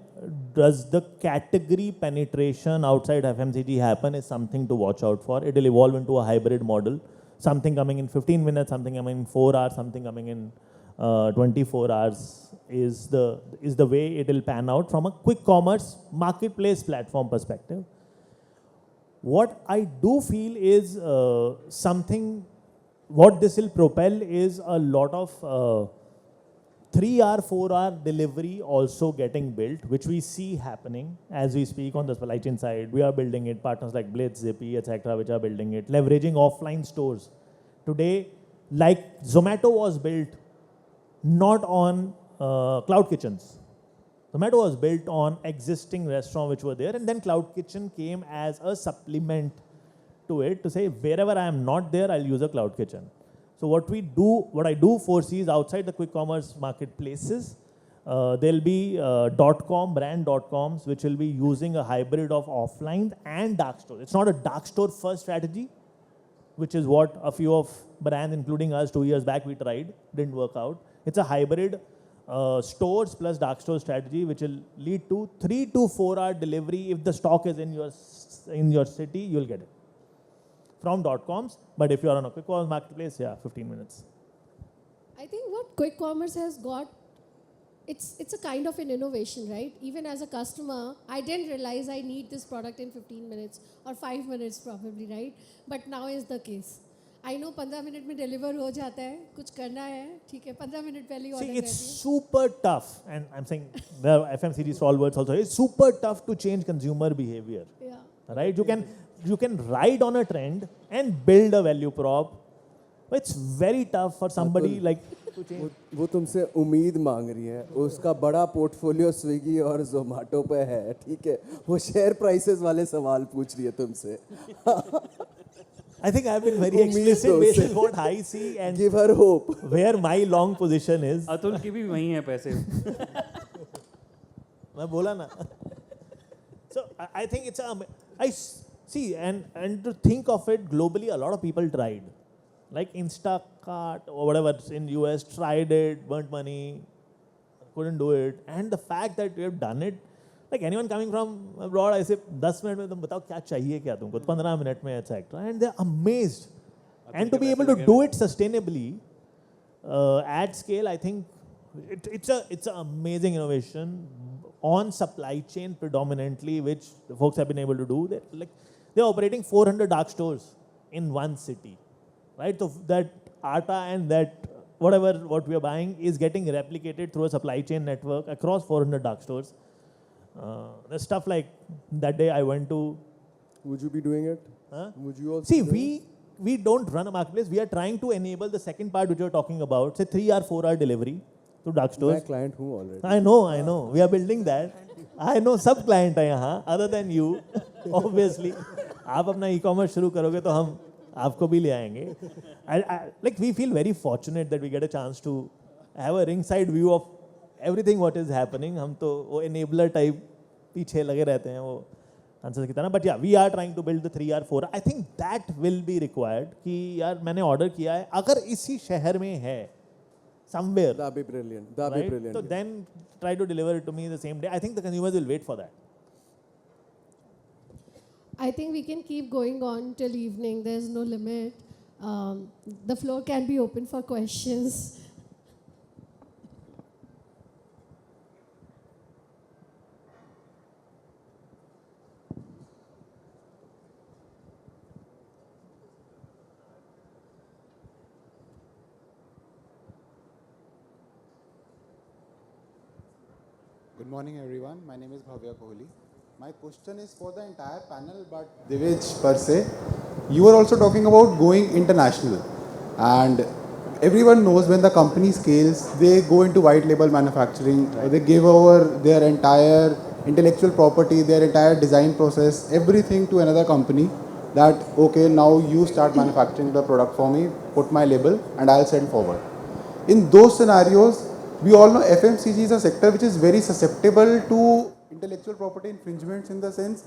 does the category penetration outside FMCG happen is something to watch out for. It will evolve into a hybrid model. Something coming in 15 minutes, something coming in 4 hours, something coming in 24 hours is the way it will pan out from a quick commerce marketplace platform perspective. What I do feel is what this will propel is a lot of 3-hour, 4-hour delivery also getting built, which we see happening as we speak on the supply chain side. We are building it, partners like Blitz, Zippy, etc., which are building it, leveraging offline stores. Today, like Zomato was built not on cloud kitchens. Zomato was built on existing restaurants which were there, and then cloud kitchen came as a supplement to it to say wherever I am not there, I'll use a cloud kitchen. So what I do foresee is outside the quick commerce marketplaces, there'll be .com, brand .coms, which will be using a hybrid of offline and dark stores. It's not a dark store first strategy, which is what a few of brands, including us 2 years back, we tried, didn't work out. It's a hybrid stores plus dark store strategy, which will lead to 3 to 4 hour delivery. If the stock is in your city, you'll get it from .coms. But if you're on a quick commerce marketplace, 15 minutes. I think what quick commerce has got, it's a kind of an innovation, right? Even as a customer, I didn't realize I need this product in 15 minutes or 5 minutes probably, right? But now is the case. I know 15 minutes में deliver हो जाता है, कुछ करना है, ठीक है, 15 minutes पहले ही order See, it's रहती है. super tough, and I'm saying there are FMCG stalwarts also. It's super tough to change consumer behavior. Yeah. Right? You can ride on a trend and build a value prop. But it's very tough for somebody like to change. वो तुमसे उम्मीद मांग रही है, उसका बड़ा portfolio Swiggy और जोमेटो पे है, ठीक है, वो शेयर प्राइसेस वाले सवाल पूछ रही है तुमसे. I think I've been very explicit based on what I see and give her hope. Where my long position is. Atul की भी वही है पैसे. मैं बोला ना. So I think it's I see and to think of it globally, a lot of people tried, like Instacart or whatever in US tried it, burnt money, couldn't do it, and the fact that we have done it. Like anyone coming from abroad, I say 10 minutes में तुम बताओ क्या चाहिए क्या तुमको 15 minutes में etc. And they're amazed. And to be able to do it sustainably at scale, I think it's an amazing innovation on supply chain predominantly, which the folks have been able to do. They're operating 400 dark stores in one city, right? So that atta and that what we are buying is getting replicated through a supply chain network across 400 dark stores. There's stuff like that day I went to. Would you be doing it? Huh? Would you also? See, we don't run a marketplace. We are trying to enable the second part which you're talking about, say 3 or 4 hour delivery to dark stores. My client who already. I know. We are building that. I know सब client है यहाँ, other than you, obviously. आप अपना e-commerce शुरू करोगे तो हम आपको भी ले आएंगे. Like we feel very fortunate that we get a chance to have a ringside view of everything what is happening. हम तो वो enabler type पीछे लगे रहते हैं वो आंसर की तरह. But yeah, we are trying to build the 3 or 4. I think that will be required कि यार मैंने order किया है, अगर इसी शहर में है somewhere. That'd be brilliant. Right? So then try to deliver it to me the same day. I think the consumers will wait for that. I think we can keep going on till evening. There's no limit. The floor can be open for questions. Good morning, everyone. My name is Bhavya Kohli. My question is for the entire panel, but Divij per se. You were also talking about going international, and everyone knows when the company scales, they go into white label manufacturing. They give over their entire intellectual property, their entire design process, everything to another company. That okay, now you start manufacturing the product for me, put my label, and I'll send forward. In those scenarios, we all know FMCG is a sector which is very susceptible to intellectual property infringements in the sense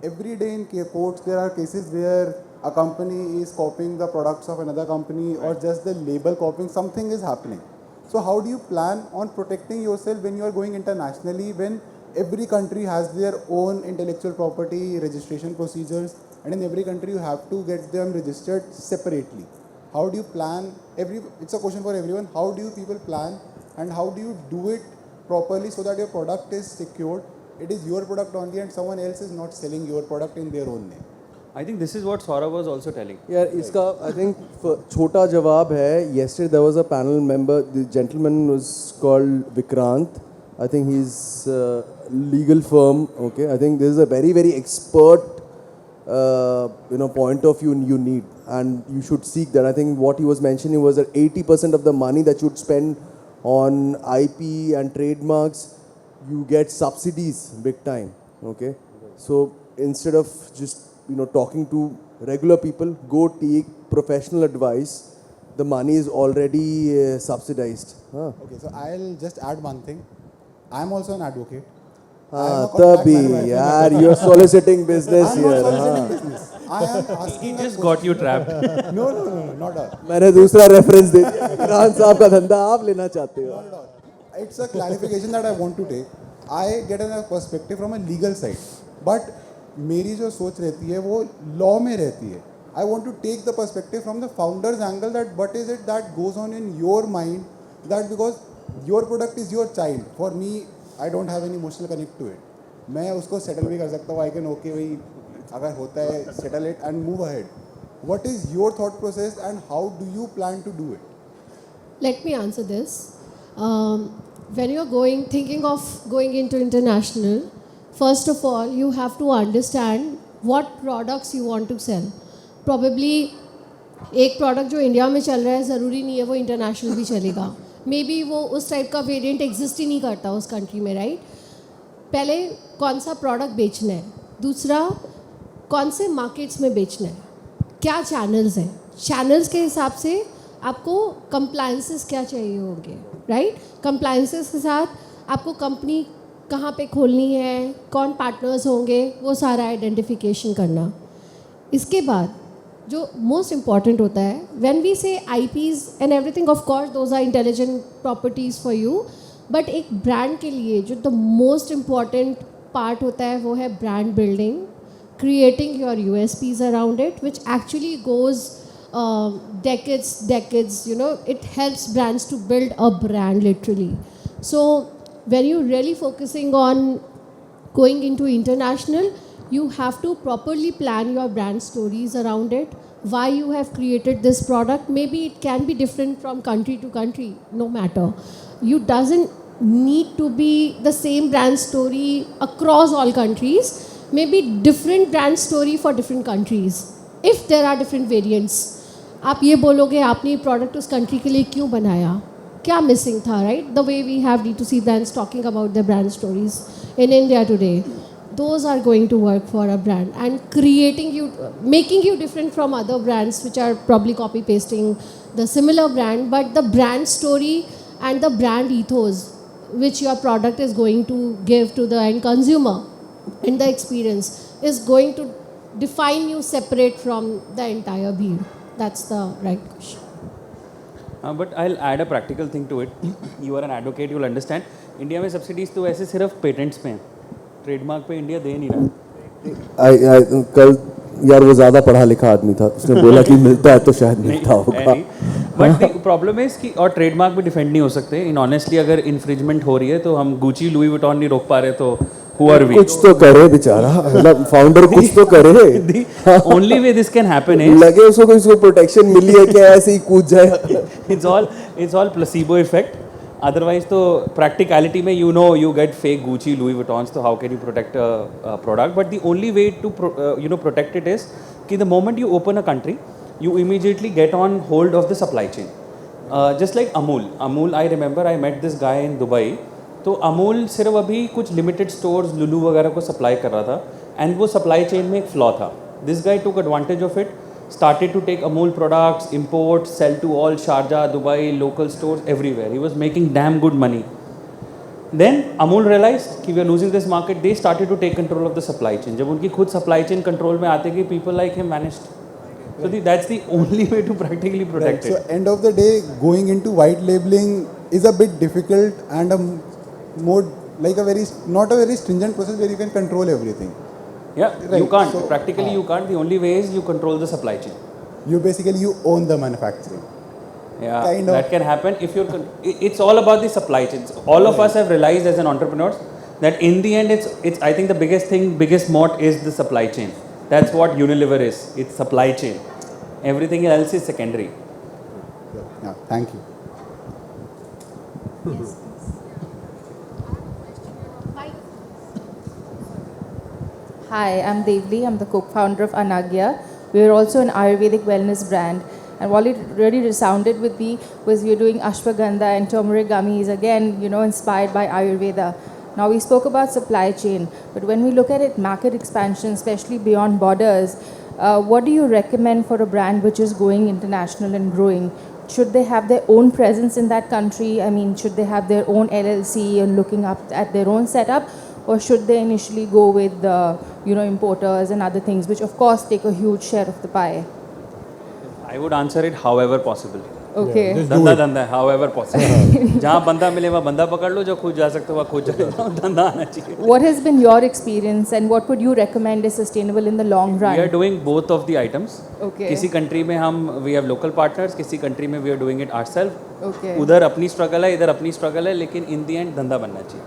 every day in courts there are cases where a company is copying the products of another company or just the label copying, something is happening. So how do you plan on protecting yourself when you are going internationally, when every country has their own intellectual property registration procedures, and in every country you have to get them registered separately? How do you plan? It's a question for everyone. How do you people plan and how do you do it properly so that your product is secured? It is your product only and someone else is not selling your product in their own name. I think this is what Saurav was also telling. Yeah, iska I think chota jawab hai. Yesterday there was a panel member. The gentleman was called Vikrant. I think he's legal firm. Okay, I think this is a very expert point of view you need, and you should seek that. I think what he was mentioning was that 80% of the money that you would spend on IP and trademarks, you get subsidies big time. Okay, so instead of just talking to regular people, go take professional advice. The money is already subsidized. Okay, so I'll just add one thing. I'm also an advocate. Tabi, yaar, you're soliciting business I'm here. not soliciting business. I am asking. He just got you trapped. No, not at all. मैंने दूसरा reference दे दिया. इमरान साहब का धंधा आप लेना चाहते हो. Not at all. It's a clarification that I want to take. I get a perspective from a legal side, but मेरी जो सोच रहती है वो law में रहती है. I want to take the perspective from the founder's angle, that what is it that goes on in your mind, that because your product is your child. For me, I don't have any emotional connect to it. मैं उसको settle भी कर सकता हूँ. I can okay भाई अगर होता है settle it and move ahead. What is your thought process and how do you plan to do it? Let me answer this. When you're thinking of going into international, first of all, you have to understand what products you want to sell. Probably एक product जो India में चल रहा है ज़रूरी नहीं है वो इंटरनेशनल भी चलेगा. मे बी वो उस टाइप का वेरिएंट एग्जिस्ट ही नहीं करता उस कंट्री में, राइट? पहले कौन सा प्रोडक्ट बेचना है, दूसरा कौन से मार्केट्स में बेचना है, क्या चैनल्स हैं, चैनल्स के हिसाब से आपको कंप्लायंसेस क्या चाहिए होंगे, राइट? कंप्लायंसेस के साथ आपको कंपनी कहाँ पे खोलनी है, कौन पार्टनर्स होंगे, वो सारा आइडेंटिफिकेशन करना. इसके बाद जो मोस्ट इम्पॉर्टेंट होता है, when we say IPs and everything, of course those are intelligent properties for you, but एक ब्रांड के लिए जो द मोस्ट इम्पॉर्टेंट पार्ट होता है वो है brand building, creating your USPs around it, which actually goes decades, it helps brands to build a brand literally. So when you're really focusing on going into international, you have to properly plan your brand stories around it, why you have created this product. Maybe it can be different from country to country, no matter. You doesn't need to be the same brand story across all countries. Maybe different brand story for different countries. If there are different variants, आप ये बोलोगे आपने ये product उस country के लिए क्यों बनाया, क्या मिसिंग था, right? The way we have D2C brands talking about their brand stories in India today, those are going to work for a brand and making you different from other brands which are probably copy pasting the similar brand, but the brand story and the brand ethos which your product is going to give to the end consumer and the experience is going to define you separate from the entire beer. That's the right question. But I'll add a practical thing to it. You are an advocate, you'll understand. India में subsidies तो ऐसे सिर्फ patents पे हैं, trademark पे India दे नहीं रहा. कल यार वो ज़्यादा पढ़ा लिखा आदमी था, उसने बोला कि मिलता है तो शायद मिलता होगा. बट द प्रॉब्लम है कि और ट्रेडमार्क भी डिफेंड नहीं हो सकते. इन ऑनेस्टली अगर इन्फ्रिंजमेंट हो रही है तो हम गुची लुई विटॉन नहीं रोक पा रहे, तो who are we? कुछ तो करे बेचारा, मतलब फाउंडर कुछ तो करे. The only way this can happen is लगे उसको कोई प्रोटेक्शन मिली है क्या, ऐसे ही कूद जाए. it's all placebo effect. Otherwise तो practicality में you get fake Gucci, Louis Vuittons, so how can you protect a product? But the only way to protect it is कि the moment you open a country, you immediately get on hold of the supply chain. Just like Amul, I remember I met this guy in Dubai. तो अमूल सिर्फ अभी कुछ limited stores Lulu वगैरह को supply कर रहा था, एंड वो सप्लाई चेन में एक फ्लॉ था. This guy took advantage of it, started to take Amul products, import, sell to all Sharjah, Dubai, local stores everywhere. He was making damn good money. Then Amul realized कि we are losing this market. They started to take control of the supply chain. जब उनकी खुद supply chain control में आते गए, people like him vanished. So that's the only way to practically protect Right. it. So end of the day, going into white labeling is a bit difficult and a more like a very not a very stringent process where you can control everything. Yeah, Right. you can't. So, Practically, you can't. The only way is you control the supply chain. You own the manufacturing. Yeah, Kind of. that can happen if you're. It's all about the supply chains. All of us have realized as an entrepreneurs that in the end, it's. I think the biggest thing, biggest moat is the supply chain. That's what Unilever is. It's supply chain. Everything else is secondary. Yeah, thank you. Hi, I'm Devli. I'm the co-founder of Anagya. We are also an Ayurvedic wellness brand. And what it really resounded with me was we are doing ashwagandha and turmeric gummies, again, inspired by Ayurveda. Now, we spoke about supply chain, but when we look at it, market expansion, especially beyond borders, what do you recommend for a brand which is going international and growing? Should they have their own presence in that country? I mean, should they have their own LLC and looking up at their own setup? Or should they initially go with the, importers and other things, which of course take a huge share of the pie? I would answer it however possible. Okay. Yeah, just do धंधा it. धंधा है, however possible. जहाँ बंदा मिले वहाँ बंदा पकड़ लो, जो खुद जा सकते हो वहाँ खुद चले जाओ, धंधा आना चाहिए. What has been your experience and what would you recommend is sustainable in the long run? We are doing both of the items. Okay. किसी country में हम we have local partners, किसी country में we are doing it ourselves. Okay. उधर अपनी struggle है, इधर अपनी struggle है, लेकिन in the end धंधा बनना चाहिए.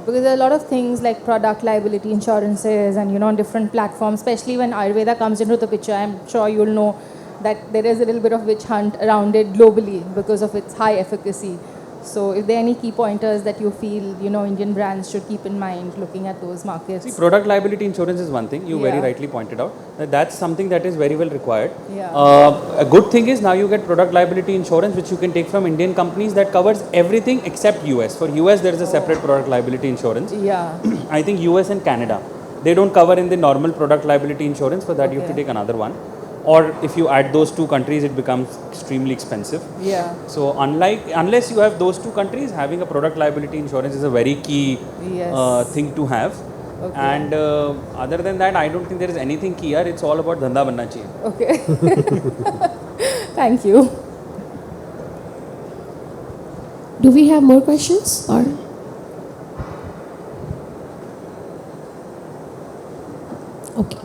Because there are a lot of things like product liability insurances and on different platforms, especially when Ayurveda comes into the picture. I'm sure you'll know that there is a little bit of witch hunt around it globally because of its high efficacy. So if there are any key pointers that you feel Indian brands should keep in mind looking at those markets? See, product liability insurance is one thing. You very Yeah. rightly pointed out. That's something that is very well required. Yeah. A good thing is now you get product liability insurance which you can take from Indian companies that covers everything except US. For US there is a separate product liability insurance. Yeah. I think US and Canada. They don't cover in the normal product liability insurance. For that you have to Okay. take another one. Or if you add those two countries, it becomes extremely expensive. Yeah. So unless you have those two countries, having a product liability insurance is a very key Yes. thing to have. Okay. And other than that, I don't think there is anything key here. It's all about dhanda banna chahiye. Okay. Thank you. Do we have more questions or? Okay.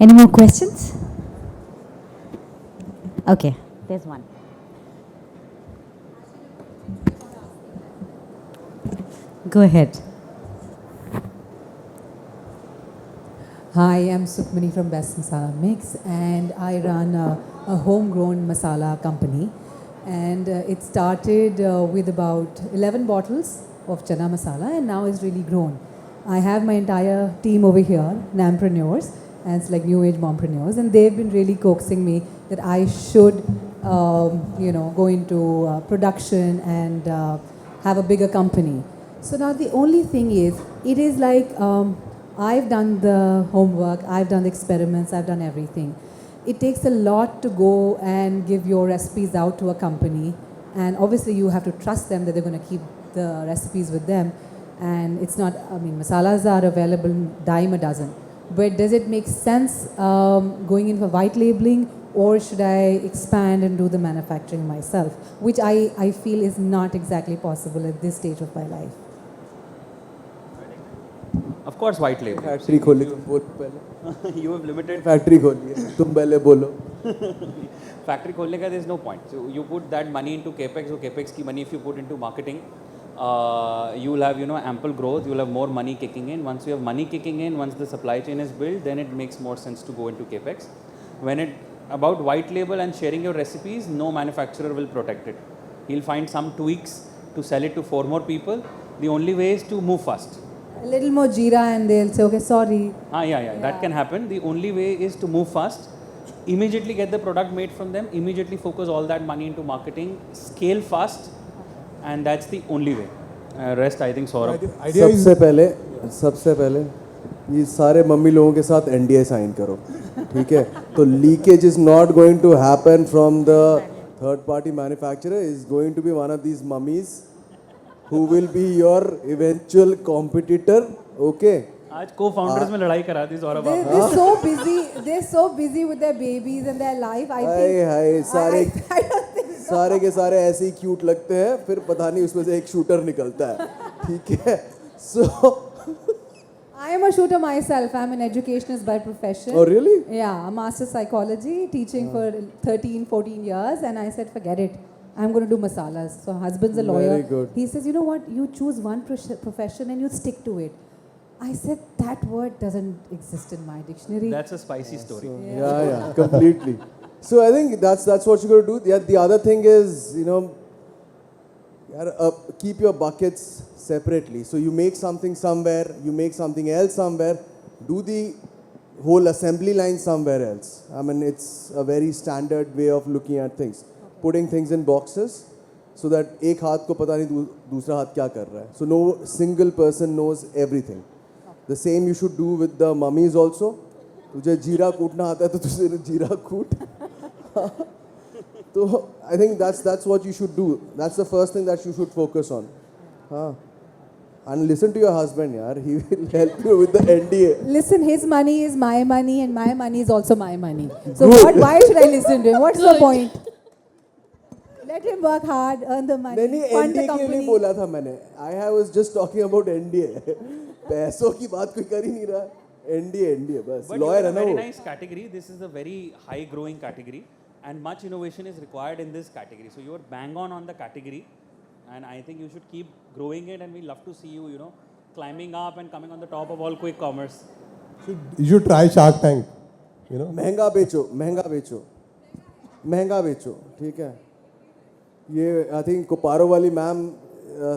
Any more questions? Okay, there's one. Go ahead. Hi, I'm Sukmani from Best Masala Mix, and I run a homegrown masala company. And it started with about 11 bottles of chana masala, and now it's really grown. I have my entire team over here, nampreneurs, and it's like new age mompreneurs, and they've been really coaxing me that I should, go into production and have a bigger company. So now the only thing is, it is like I've done the homework, I've done the experiments, I've done everything. It takes a lot to go and give your recipes out to a company, and obviously you have to trust them that they're going to keep the recipes with them. And it's not, masalas are available dime a dozen. But does it make sense going in for white labeling, or should I expand and do the manufacturing myself, which I feel is not exactly possible at this stage of my life? Of course, white label. Factory खोली तुम बोल पहले You have limited factory खोली है तुम पहले बोलो factory खोलने का there is no point. So you put that money into capex. So capex की money if you put into marketing, you will have ample growth. You will have more money kicking in. Once you have money kicking in, once the supply chain is built, then it makes more sense to go into capex. When it about white label and sharing your recipes, no manufacturer will protect it. He'll find some tweaks to sell it to 4 more people. The only way is to move fast. A little more jeera and they'll say, okay, sorry. Yeah, that can happen. The only way is to move fast, immediately get the product made from them, immediately focus all that money into marketing, scale fast, and that's the only way. Rest, I think, Saurav. Idea is सबसे पहले ये सारे mummy लोगों के साथ NDA sign करो, ठीक है? तो leakage is not going to happen from the third party manufacturer, is going to be one of these mummies who will be your eventual competitor, okay? आज co-founders में लड़ाई करा दी सौरभ They're, आपने। they're so busy. They're so busy with their babies and their life. I think. हाय सारे I don't think so. सारे के सारे ऐसे ही क्यूट लगते हैं, फिर पता नहीं उसमें से एक शूटर निकलता है, ठीक है? So I am a shooter myself. I'm an educationist by profession. oh really? Yeah, a master's psychology, teaching for 13, 14 years, and I said, forget it. I'm going to do masalas. So husband's a lawyer. Very good. He says, you know what? You choose one profession and you stick to it. I said, that word doesn't exist in my dictionary. That's a spicy story. Yeah, completely. So I think that's what you got to do. Yeah, the other thing is, you know, keep your buckets separately. So you make something somewhere, you make something else somewhere, do the whole assembly line somewhere else. I mean, it's a very standard way of looking at things. Putting things in boxes so that एक हाथ को पता नहीं दूसरा हाथ क्या कर रहा है. So no single person knows everything. The same you should do with the mummies also. तुझे जीरा कूटना आता है तो तुझे जीरा कूट. तो I think that's what you should do. That's the first thing that you should focus on. And listen to your husband, yaar. He will help you with the NDA. Listen, his money is my money and my money is also my money. So why should I listen to him? What's the point? Let him work hard, earn the money, नहीं fund the NDA के लिए company. बोला था मैंने. I was just talking about NDA. पैसों की बात कोई कर ही नहीं रहा. NDA बस. But Lawyer you है have ना a very वो. nice category. This is a very high growing category and much innovation is required in this category. So you are bang on the category and I think you should keep growing it and we love to see you, you know, climbing up and coming on the top of all quick commerce. You should try Shark Tank. You know. महंगा बेचो, ठीक है? ये I think Koparo वाली ma'am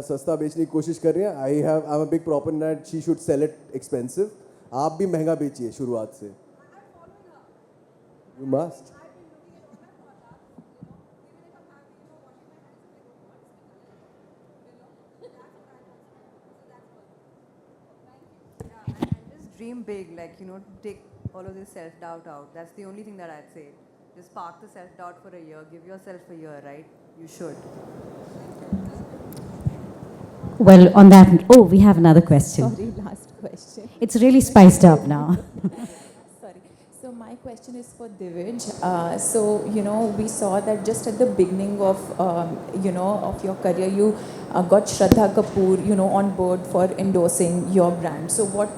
सस्ता बेचने की कोशिश कर रही हैं. I'm a big proponent that she should sell it expensive. आप भी महंगा बेचिए शुरुआत से. You must. Just dream big, like, you know, take all of this self-doubt out. That's the only thing that I'd say. Just park the self-doubt for a year. Give yourself a year, right? You should. Well, on that, oh, we have another question. Sorry, last question. It's really spiced up now. Sorry. So my question is for Divij. So, you know, we saw that just at the beginning of, you know, of your career, you got Shraddha Kapoor, you know, on board for endorsing your brand. So what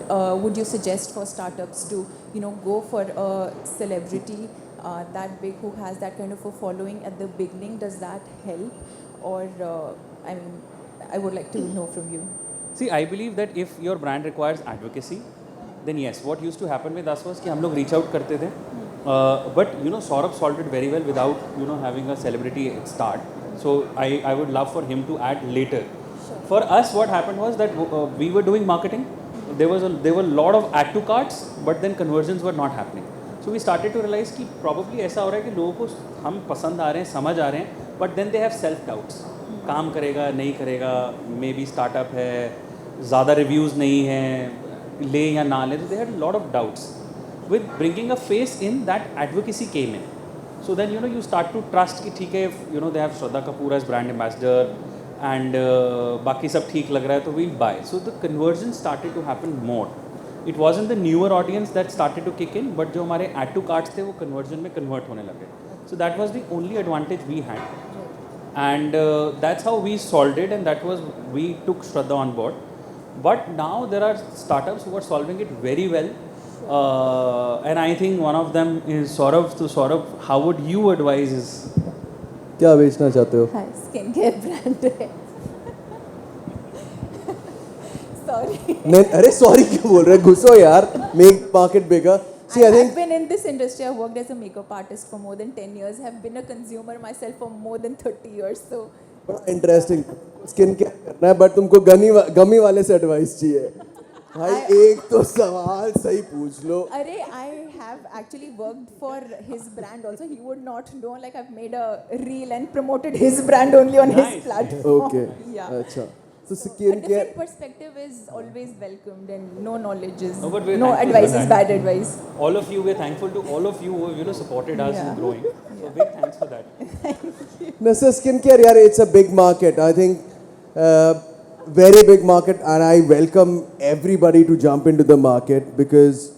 would you suggest for startups to, you know, go for a celebrity that big who has that kind of a following at the beginning? Does that help? Or, I mean, I would like to know from you. See, I believe that if your brand requires advocacy, then yes, what used to happen with us was कि हम लोग reach out करते थे. But you know, Saurav solved it very well without, you know, having a celebrity start. So I would love for him to add later. Sure. For us, what happened was that we were doing marketing. There were a lot of add to carts, but then conversions were not happening. So we started to realize कि probably ऐसा हो रहा है कि लोगों को हम पसंद आ रहे हैं, समझ आ रहे हैं, but then they have self doubts. काम करेगा नहीं करेगा, मे बी स्टार्टअप है, ज़्यादा रिव्यूज़ नहीं हैं, ले या ना ले. They had a lot of doubts. With bringing a face in, that advocacy came in. So then, you know, you start to trust कि ठीक है, you know, they have Shraddha Kapoor as brand ambassador and बाकी सब ठीक लग रहा है तो we'll buy. So the conversion started to happen more. It wasn't the newer audience that started to kick in, but जो हमारे add to carts थे वो conversion में convert होने लगे. So that was the only advantage we had. And that's how we solved it, and that was we took Shraddha on board. But now there are startups who are solving it very well, and I think one of them is Saurav. So Saurav, how would you advise is? क्या बेचना चाहते हो? Hi, skincare brand. Sorry. नहीं, अरे sorry क्यों बोल रहे? घुसो यार. Make market bigger. See, I think I've been in this industry. I've worked as a makeup artist for more than 10 years. Have been a consumer myself for more than 30 years. So बड़ा interesting skin care करना है, but तुमको गमी वाले से advice चाहिए. भाई एक तो सवाल सही पूछ लो. Arey, I have actually worked for his brand also. He would not know. Like I've made a reel and promoted his brand only on his platform. Okay. Yeah. अच्छा. So a skincare. different perspective is always welcomed, and no knowledge is No, but we're no thankful advice for is that. bad advice. All of you, we're thankful to all of you who supported us in growing. So big thanks for that. No, so skincare, yeah, it's a big market. I think very big market, and I welcome everybody to jump into the market because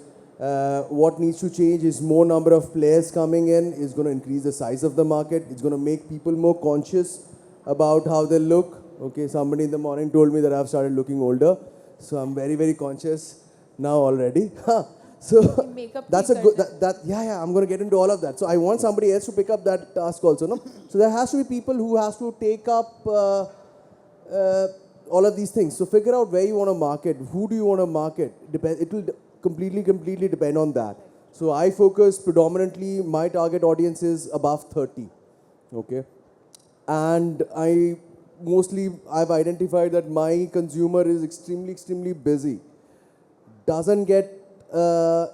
what needs to change is more number of players coming in is going to increase the size of the market. It's going to make people more conscious about how they look. Okay, somebody in the morning told me that I've started looking older, so I'm very, very conscious now already. So Makeup that's a good, research. yeah, I'm going to get into all of that. So I want somebody else to pick up that task also, no? So there has to be people who has to take up all of these things. So figure out where you want to market, who do you want to market. It will completely depend on that. So I focus predominantly, my target audience is above 30, okay? And I've identified that my consumer is extremely busy. Doesn't get, I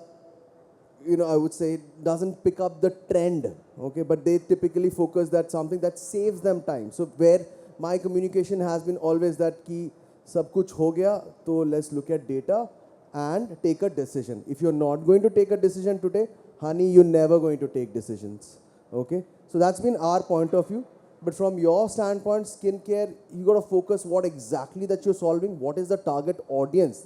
would say, doesn't pick up the trend, okay? But they typically focus that something that saves them time. So where my communication has been always that ki sab kuch ho gaya, so let's look at data and take a decision. If you're not going to take a decision today, honey, you're never going to take decisions, okay? So that's been our point of view. But from your standpoint, skincare, you got to focus what exactly that you're solving. What is the target audience?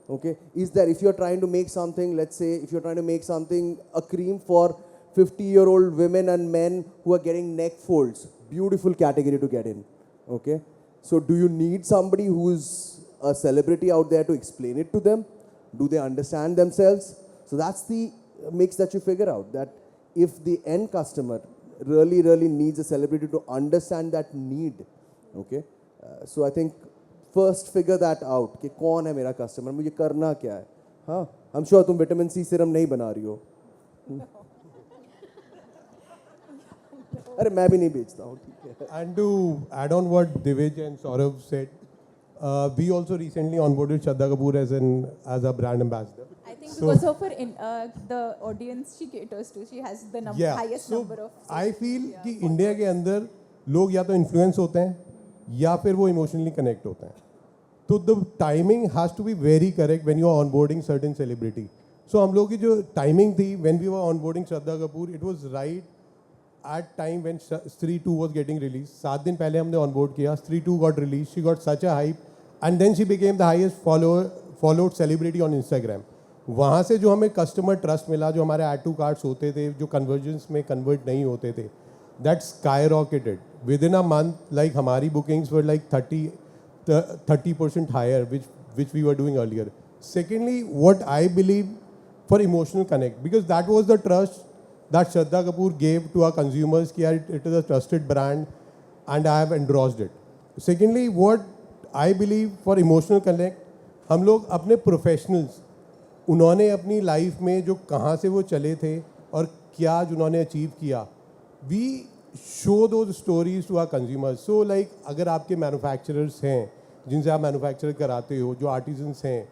Okay, is there, if you're trying to make something, let's say, if you're trying to make something, a cream for 50-year-old women and men who are getting neck folds, beautiful category to get in. Okay, so do you need somebody who's a celebrity out there to explain it to them? Do they understand themselves? So that's the mix that you figure out, that if the end customer really needs a celebrity to understand that need, okay, so I think first figure that out कि कौन है मेरा customer, मुझे करना क्या है, हाँ, I'm sure तुम vitamin C serum नहीं बना रही हो, अरे मैं भी नहीं बेचता हूँ, ठीक है. And to add on what Divij and Saurav said, we also recently onboarded Shraddha Kapoor as a brand ambassador. I think because of her the audience she caters to, she has the highest number of. I feel कि India के अंदर लोग या तो influence होते हैं या फिर वो इमोशनली कनेक्ट होते हैं. तो the timing has to be very correct when you are onboarding certain celebrity. So हम लोग की जो टाइमिंग थी when we were onboarding Shraddha Kapoor, it was right at time when Stree 2 was getting release. 7 दिन पहले हमने ऑनबोर्ड किया, Stree 2 got release, she got such a hype and then she became the highest followed celebrity on Instagram. वहाँ से जो हमें customer trust मिला, जो हमारे ऐड टू कार्ड्स होते थे जो कन्वर्जन्स में कन्वर्ट नहीं होते थे, that sky rocketed within a month. Like हमारी bookings were like 30% higher, which we were doing earlier. Secondly, what I believe for emotional connect, because that was the trust that Shraddha Kapoor gave to our consumers, कि यार it is a trusted brand and I have endorsed it. Secondly, what I believe for emotional connect, हम लोग अपने professionals, उन्होंने अपनी life में जो कहाँ से वो चले थे और क्या उन्होंने अचीव किया, we show those stories to our consumers. So like अगर आपके manufacturers हैं जिनसे आप मैन्युफैक्चर कराते हो, जो आर्टिजन्स हैं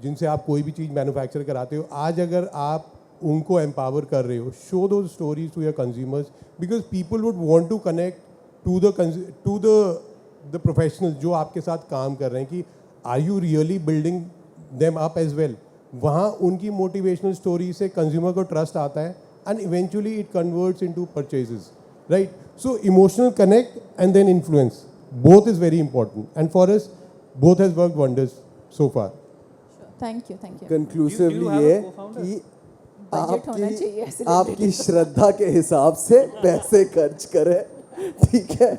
जिनसे आप कोई भी चीज़ मैन्युफैक्चर कराते हो, आज अगर आप उनको एम्पावर कर रहे हो, शो दो stories to your consumers, because people would want to connect to the professionals जो आपके साथ काम कर रहे हैं कि are you really building them up as well. वहाँ उनकी मोटिवेशनल स्टोरी से कंज्यूमर को ट्रस्ट आता है and eventually it converts into purchases, right. So emotional connect and then influence, both is very important, and for us both has worked wonders so far. Sure. Thank you. Conclusively ये कि आपकी श्रद्धा के हिसाब से पैसे खर्च करें, ठीक है,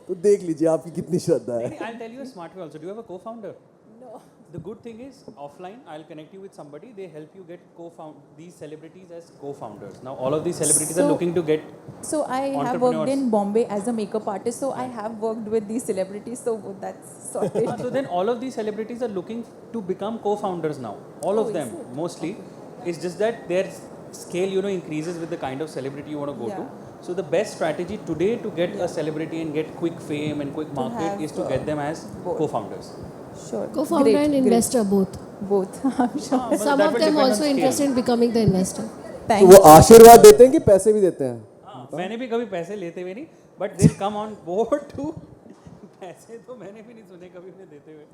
तो देख लीजिए आपकी कितनी श्रद्धा है. I'll tell you a smart way also. Do you have a co-founder? No. The good thing is offline I'll connect you with somebody, they help you get these celebrities as co-founders. Now all of these celebrities are looking to get So I have worked in Bombay as a makeup artist, so I have worked with these celebrities, so that's sorted. So then all of these celebrities are looking to become co-founders now. All of them, mostly. It's just that their scale, increases with the kind of celebrity you want to go to. So the best strategy today to get a celebrity and get quick fame and quick market is to get them as co-founders. Sure. Co-founder and investor both. I'm sure. Some of them also interested in becoming the investor. तो वो आशीर्वाद देते हैं कि पैसे भी देते हैं? मैंने भी कभी पैसे लेते हुए नहीं, but they'll come on board to ऐसे तो मैंने भी नहीं सुने कभी उन्हें देते हुए.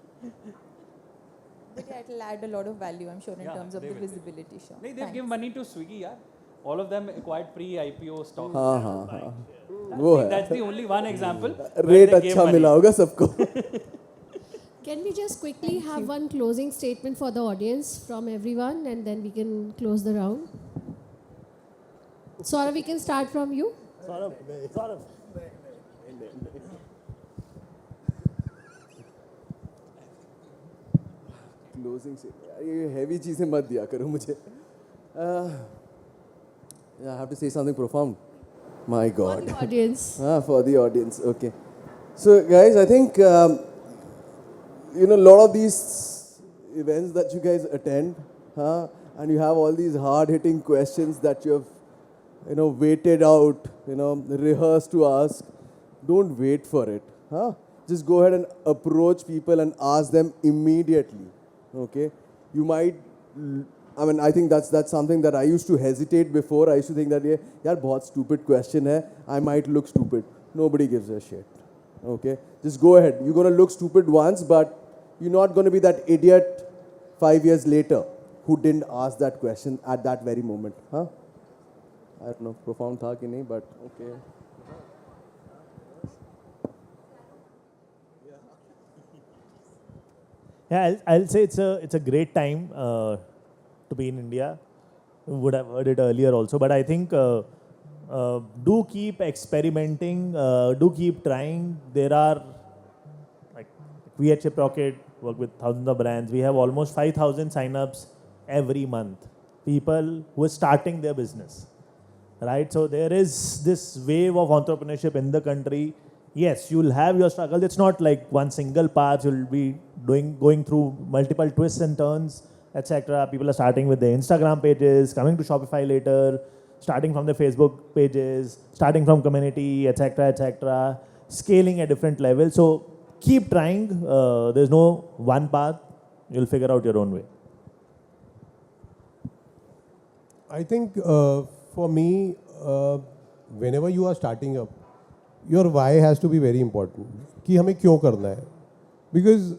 But yeah, it'll add a lot of value, I'm sure, in Yeah, terms of they the will. visibility. Sure. नहीं, they've given money to Swiggy, यार. All of them acquired pre-IPO stock. हाँ वो है. That's the only one example. where rate they gave अच्छा money. मिला होगा सबको. Can we just quickly have one closing statement for the audience from everyone, and then we can close the round? Saurav, we can start from you. Saurav. Closing से ये heavy चीज़ें मत दिया करो मुझे. I have to say something profound. My God. For the audience. For the audience. Okay. So guys, I think a lot of these events that you guys attend, and you have all these hard-hitting questions that you have, waited out, rehearsed to ask. Don't wait for it. Just go ahead and approach people and ask them immediately. Okay, you might. I think that's something that I used to hesitate before. I used to think that yaar bahut stupid question hai. I might look stupid. Nobody gives a shit. Okay, just go ahead. You're gonna look stupid once, but you're not gonna be that idiot 5 years later who didn't ask that question at that very moment. I don't know, profound tha ki nahi, but okay. Yeah, I'll say it's a great time to be in India. You would have heard it earlier also, but I think do keep experimenting, do keep trying. There are, like, we at Shiprocket work with thousands of brands. We have almost 5,000 signups every month. People who are starting their business, right? So there is this wave of entrepreneurship in the country. Yes, you'll have your struggle. It's not like one single path. You'll be going through multiple twists and turns, etc. People are starting with their Instagram pages, coming to Shopify later, starting from their Facebook pages, starting from community, etc., scaling at different levels. So keep trying. There's no one path. You'll figure out your own way. I think for me, whenever you are starting up, your why has to be very important. कि हमें क्यों करना है? Because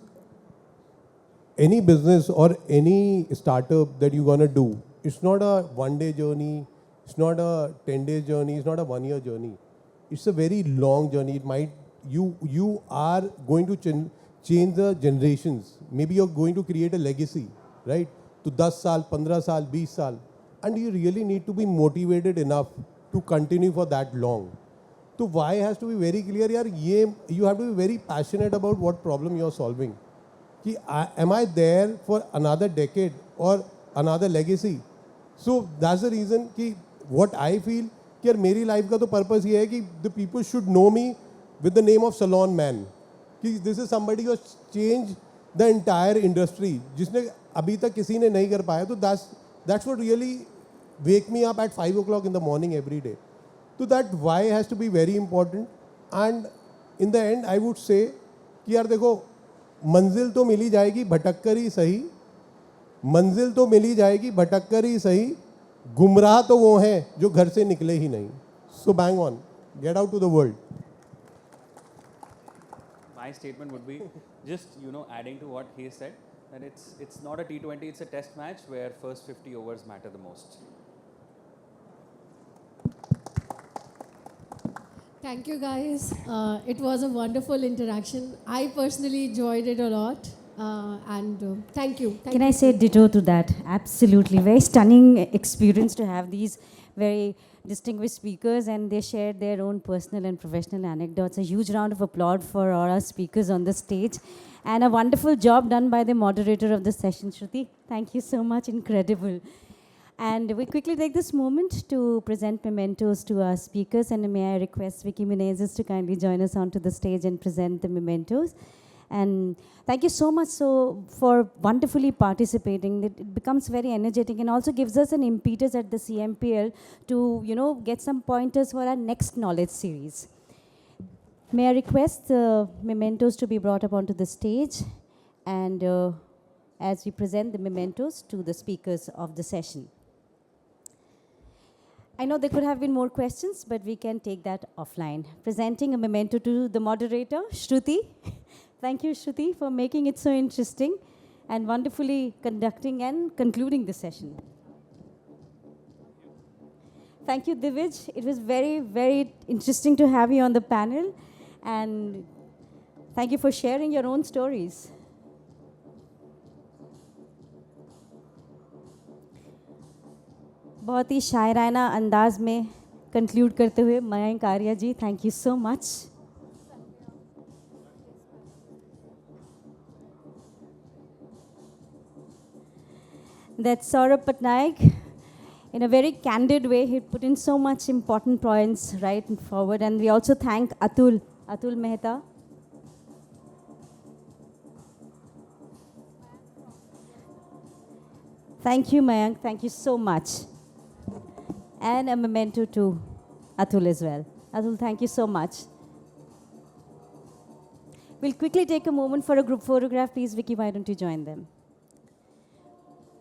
any business or any startup that you're gonna do, it's not a one-day journey, it's not a 10-day journey, it's not a one-year journey. It's a very long journey. It might you are going to change the generations. Maybe you're going to create a legacy, right? To 10 साल, 15 साल, 20 साल, and you really need to be motivated enough to continue for that long. So why has to be very clear. Yaar, you have to be very passionate about what problem you're solving. Am I there for another decade or another legacy? So that's the reason what I feel कि मेरी life का तो purpose ये है कि the people should know me with the name of Salon Man. कि this is somebody who has changed the entire industry. जिसने अभी तक किसी ने नहीं कर पाया. तो that's what really wake me up at 5 o'clock in the morning every day. So that why has to be very important. And in the end, I would say कि यार देखो मंजिल तो मिली जाएगी भटक कर ही सही, मंजिल तो मिली जाएगी भटक कर ही सही, गुमराह तो वो हैं जो घर से निकले ही नहीं. So bang on, get out to the world. My statement would be just adding to what he said, that it's not a T20, it's a test match where first 50 overs matter the most. Thank you, guys. It was a wonderful interaction. I personally enjoyed it a lot. And thank you. Can I say ditto to that? Absolutely. Very stunning experience to have these very distinguished speakers, and they shared their own personal and professional anecdotes. A huge round of applause for all our speakers on the stage. And a wonderful job done by the moderator of the session, Shruti. Thank you so much. Incredible. And we quickly take this moment to present mementos to our speakers. And may I request Vicky Menezes to kindly join us onto the stage and present the mementos. And thank you so much for wonderfully participating. It becomes very energetic and also gives us an impetus at the CMPL to, get some pointers for our next knowledge series. May I request the mementos to be brought up onto the stage, and as we present the mementos to the speakers of the session. I know there could have been more questions, but we can take that offline. Presenting a memento to the moderator, Shruti. Thank you, Shruti, for making it so interesting and wonderfully conducting and concluding the session. Thank you, Divij. It was very, very interesting to have you on the panel. And thank you for sharing your own stories. बहुत ही शायराना अंदाज में conclude करते हुए Mayank Arya ji, thank you so much. That's Saurav Patanaik. In a very candid way, he put in so much important points right and forward. And we also thank Atul Mehta. Thank you, Mayank. Thank you so much. And a memento to Atul as well. Atul, thank you so much. We'll quickly take a moment for a group photograph. Please, Vicky, why don't you join them?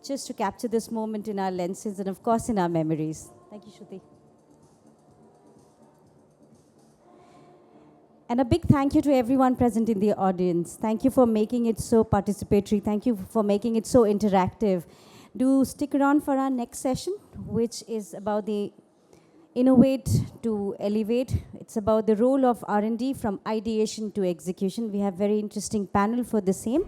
Just to capture this moment in our lenses and, of course, in our memories. Thank you, Shruti. And a big thank you to everyone present in the audience. Thank you for making it so participatory. Thank you for making it so interactive. Do stick around for our next session, which is about the innovate to elevate. It's about the role of R&D from ideation to execution. We have very interesting panel for the same.